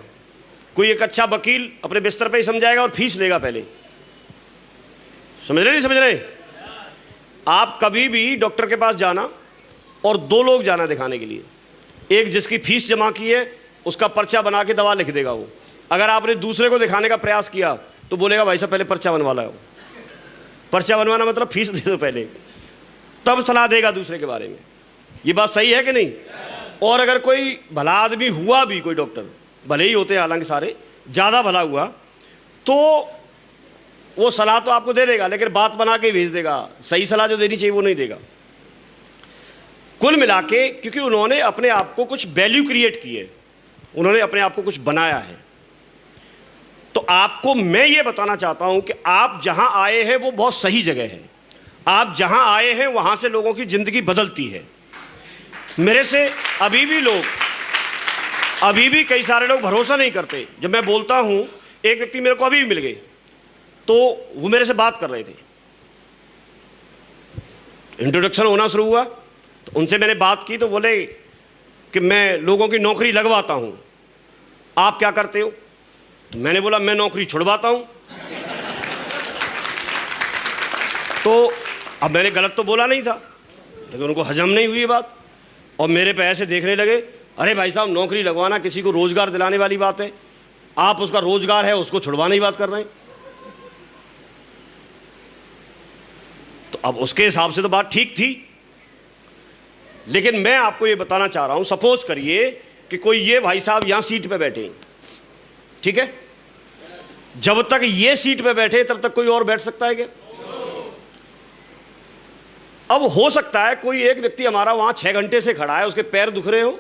कोई एक अच्छा वकील अपने बिस्तर पे ही समझाएगा और फीस लेगा पहले। समझ रहे नहीं समझ रहे? आप कभी भी डॉक्टर के पास जाना और 2 लोग जाना दिखाने के लिए। एक जिसकी फीस जमा की है, उसका पर्चा बना के दवा लिख देगा वो। अगर आपने दूसरे को दिखाने का प्रयास किया तो बोलेगा भाई साहब पहले पर्चा बनवा लाओ। पर्चा बनवाना मतलब फीस दे दो पहले, तब सलाह देगा दूसरे के बारे में। ये बात सही है कि नहीं? और अगर कोई भला आदमी हुआ भी, कोई डॉक्टर, भले ही होते हैं हालांकि सारे, ज़्यादा भला हुआ तो वो सलाह तो आपको दे देगा, लेकिन बात बना के भेज देगा। सही सलाह जो देनी चाहिए वो नहीं देगा। कुल मिला के, क्योंकि उन्होंने अपने आप को कुछ वैल्यू क्रिएट की है, उन्होंने अपने आप को कुछ बनाया है। तो आपको मैं ये बताना चाहता हूं कि आप जहां आए हैं वो बहुत सही जगह है। आप जहां आए हैं वहां से लोगों की जिंदगी बदलती है। मेरे से अभी भी कई सारे लोग भरोसा नहीं करते। जब मैं बोलता हूं, एक व्यक्ति मेरे को अभी भी मिल गए, तो वो मेरे से बात कर रहे थे। इंट्रोडक्शन होना शुरू हुआ तो उनसे मैंने बात की, तो बोले कि मैं लोगों की नौकरी लगवाता हूं, आप क्या करते हो? तो मैंने बोला मैं नौकरी छुड़वाता हूं। तो अब मैंने गलत तो बोला नहीं था, लेकिन उनको हजम नहीं हुई बात और मेरे पे ऐसे देखने लगे, अरे भाई साहब नौकरी लगवाना किसी को रोजगार दिलाने वाली बात है, आप उसका रोजगार है उसको छुड़वाने की बात कर रहे हैं। तो अब उसके हिसाब से तो बात ठीक थी, लेकिन मैं आपको ये बताना चाह रहा हूं, सपोज करिए कि कोई ये भाई साहब यहां सीट पे बैठे, ठीक है, जब तक ये सीट पे बैठे तब तक कोई और बैठ सकता है क्या? अब हो सकता है कोई एक व्यक्ति हमारा वहां 6 घंटे से खड़ा है, उसके पैर दुख रहे हो,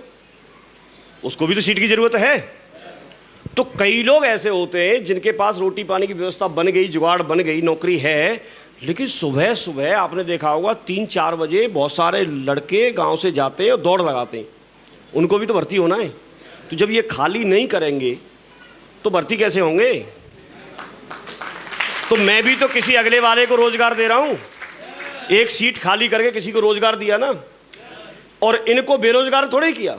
उसको भी तो सीट की जरूरत है। तो कई लोग ऐसे होते हैं जिनके पास रोटी पानी की व्यवस्था बन गई, जुगाड़ बन गई, नौकरी है, लेकिन सुबह सुबह आपने देखा होगा 3-4 बजे बहुत सारे लड़के गांव से जाते हैं और दौड़ लगाते हैं। उनको भी तो भर्ती होना है। तो जब ये खाली नहीं करेंगे तो भर्ती कैसे होंगे? तो मैं भी तो किसी अगले वाले को रोजगार दे रहा हूं। एक सीट खाली करके किसी को रोजगार दिया ना, और इनको बेरोजगार थोड़े ही किया।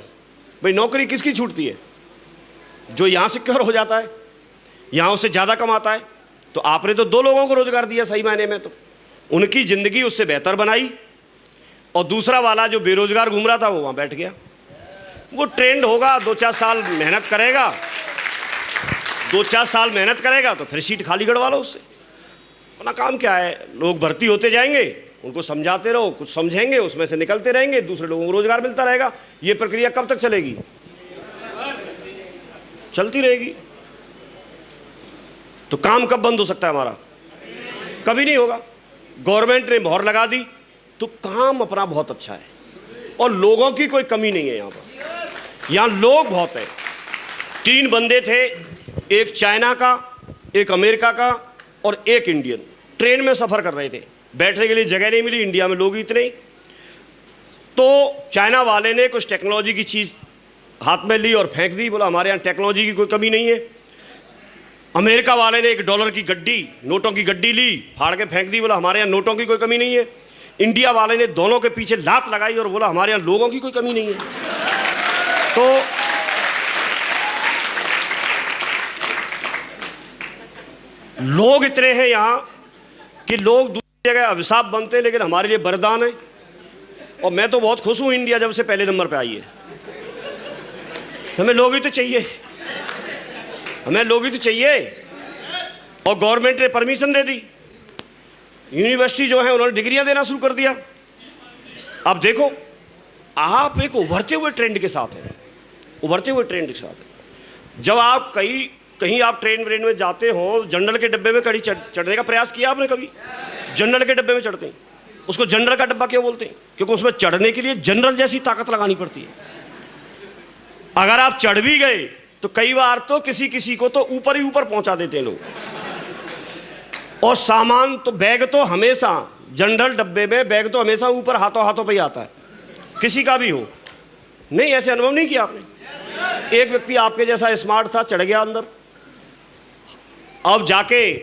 भाई नौकरी किसकी छूटती है? जो यहां सिक्योर हो जाता है, यहां उससे ज्यादा कमाता है। तो आपने तो 2 लोगों को रोजगार दिया सही मायने में, तो उनकी जिंदगी उससे बेहतर बनाई, और दूसरा वाला जो बेरोजगार घूम रहा था वो वहां बैठ गया। वो ट्रेंड होगा, 2-4 साल मेहनत करेगा, 2-4 साल मेहनत करेगा तो फिर सीट खाली करवा लो उससे। अपना काम क्या है, लोग भर्ती होते जाएंगे, उनको समझाते रहो, कुछ समझेंगे, उसमें से निकलते रहेंगे, दूसरे लोगों को रोजगार मिलता रहेगा। ये प्रक्रिया कब तक चलेगी? चलती रहेगी। तो काम कब बंद हो सकता है हमारा? कभी नहीं होगा। गवर्नमेंट ने मोहर लगा दी तो काम अपना बहुत अच्छा है, और लोगों की कोई कमी नहीं है। यहां पर लोग बहुत है, 3 बंदे थे, एक चाइना का, एक अमेरिका का और एक इंडियन। ट्रेन में सफ़र कर रहे थे, बैठने के लिए जगह नहीं मिली, इंडिया में लोग इतने। तो चाइना वाले ने कुछ टेक्नोलॉजी की चीज़ हाथ में ली और फेंक दी, बोला हमारे यहाँ टेक्नोलॉजी की कोई कमी नहीं है। अमेरिका वाले ने $1 की गड्डी, नोटों की गड्डी ली, फाड़ के फेंक दी, बोला हमारे यहाँ नोटों की कोई कमी नहीं है। इंडिया वाले ने दोनों के पीछे लात लगाई और बोला हमारे यहाँ लोगों की कोई कमी नहीं है। तो लोग इतने हैं यहाँ कि लोग दूसरी जगह अभिशाप बनते हैं, लेकिन हमारे लिए वरदान है। और मैं तो बहुत खुश हूँ इंडिया जब से पहले नंबर पे आई है। हमें लोग ही तो चाहिए, हमें लोग ही तो चाहिए। और गवर्नमेंट ने परमिशन दे दी, यूनिवर्सिटी जो है उन्होंने डिग्रियां देना शुरू कर दिया। अब देखो, आप एक उभरते हुए ट्रेंड के साथ हैं, उभरते हुए ट्रेंड के साथ हैं। जब आप कहीं आप ट्रेन में जाते हो, जनरल के डब्बे में कभी चढ़ने का प्रयास किया आपने? कभी जनरल के डब्बे में चढ़ते हैं, उसको जनरल का डब्बा क्यों बोलते हैं? क्योंकि उसमें चढ़ने के लिए जनरल जैसी ताकत लगानी पड़ती है। अगर आप चढ़ भी गए तो कई बार तो किसी को तो ऊपर ही ऊपर पहुंचा देते हैं लोग। और सामान तो, बैग तो हमेशा जनरल डब्बे में बैग तो हमेशा ऊपर हाथों पे ही आता है, किसी का भी हो। नहीं, ऐसे अनुभव नहीं किया आपने? एक व्यक्ति आपके जैसा स्मार्ट था, चढ़ गया अंदर, अब जाके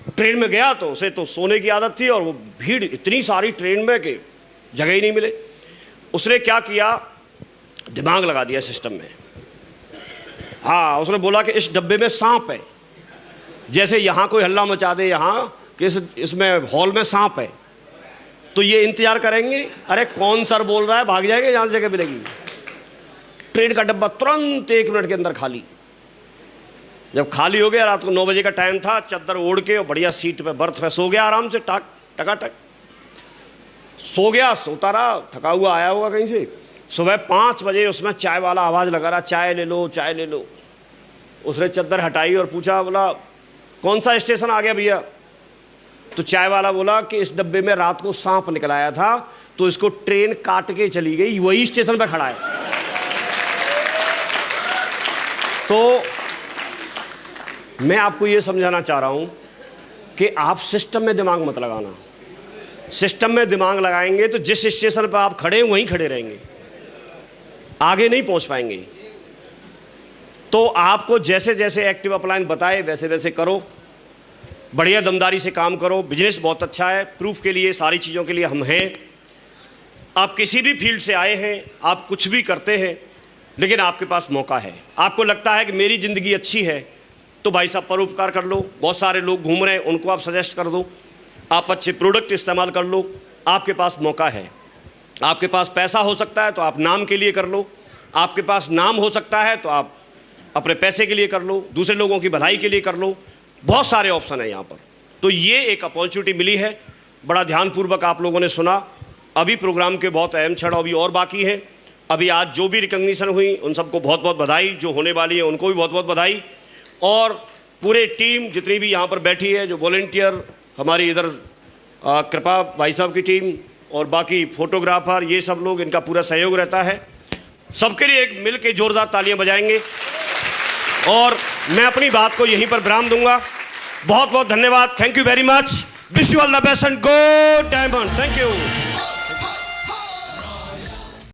ट्रेन में गया तो उसे तो सोने की आदत थी और वो भीड़ इतनी सारी ट्रेन में कि जगह ही नहीं मिले। उसने क्या किया, दिमाग लगा दिया सिस्टम में। हाँ, उसने बोला कि इस डब्बे में सांप है, जैसे यहाँ कोई हल्ला मचा दे यहाँ कि इसमें हॉल में सांप है, तो ये इंतजार करेंगे, अरे कौन सर बोल रहा है, भाग जाएंगे जहाँ जगह मिलेगी। ट्रेन का डब्बा तुरंत 1 मिनट के अंदर खाली। जब खाली हो गया, रात को 9 बजे का टाइम था, चादर ओढ़ के और बढ़िया सीट पे, बर्थ पे सो गया आराम से, टकाटक सो गया, सोता रहा, थका हुआ आया होगा कहीं से। सुबह 5 बजे उसमें चाय वाला आवाज़ लगा रहा, चाय ले लो, चाय ले लो। उसने चादर हटाई और पूछा, बोला कौन सा स्टेशन आ गया भैया? तो चाय वाला बोला कि इस डब्बे में रात को सांप निकल आया था, तो इसको ट्रेन काट के चली गई, वही स्टेशन पर खड़ा है। तो मैं आपको ये समझाना चाह रहा हूं कि आप सिस्टम में दिमाग मत लगाना। सिस्टम में दिमाग लगाएंगे तो जिस स्टेशन पर आप खड़े हैं वहीं खड़े रहेंगे, आगे नहीं पहुंच पाएंगे। तो आपको जैसे जैसे एक्टिव अपलाइन बताए वैसे वैसे करो, बढ़िया दमदारी से काम करो। बिजनेस बहुत अच्छा है, प्रूफ के लिए, सारी चीज़ों के लिए हम हैं। आप किसी भी फील्ड से आए हैं, आप कुछ भी करते हैं, लेकिन आपके पास मौका है। आपको लगता है कि मेरी ज़िंदगी अच्छी है, तो भाई साहब परोपकार कर लो। बहुत सारे लोग घूम रहे हैं, उनको आप सजेस्ट कर दो। आप अच्छे प्रोडक्ट इस्तेमाल कर लो, आपके पास मौका है। आपके पास पैसा हो सकता है तो आप नाम के लिए कर लो, आपके पास नाम हो सकता है तो आप अपने पैसे के लिए कर लो, दूसरे लोगों की भलाई के लिए कर लो। बहुत सारे ऑप्शन है यहाँ पर। तो ये एक अपॉर्चुनिटी मिली है, बड़ा ध्यानपूर्वक आप लोगों ने सुना। अभी प्रोग्राम के बहुत अहम क्षण अभी और बाकी हैं। अभी आज जो भी रिकग्निशन हुई उन सबको बहुत बहुत बधाई, जो होने वाली है उनको भी बहुत बहुत बधाई। और पूरे टीम जितनी भी यहाँ पर बैठी है, जो वॉलेंटियर, हमारी इधर कृपा भाई साहब की टीम और बाकी फोटोग्राफर, ये सब लोग, इनका पूरा सहयोग रहता है। सबके लिए एक मिल के जोरदार तालियां बजाएंगे और मैं अपनी बात को यहीं पर विराम दूंगा। बहुत बहुत धन्यवाद, thank you very much, wish you all the best and go diamond, thank you.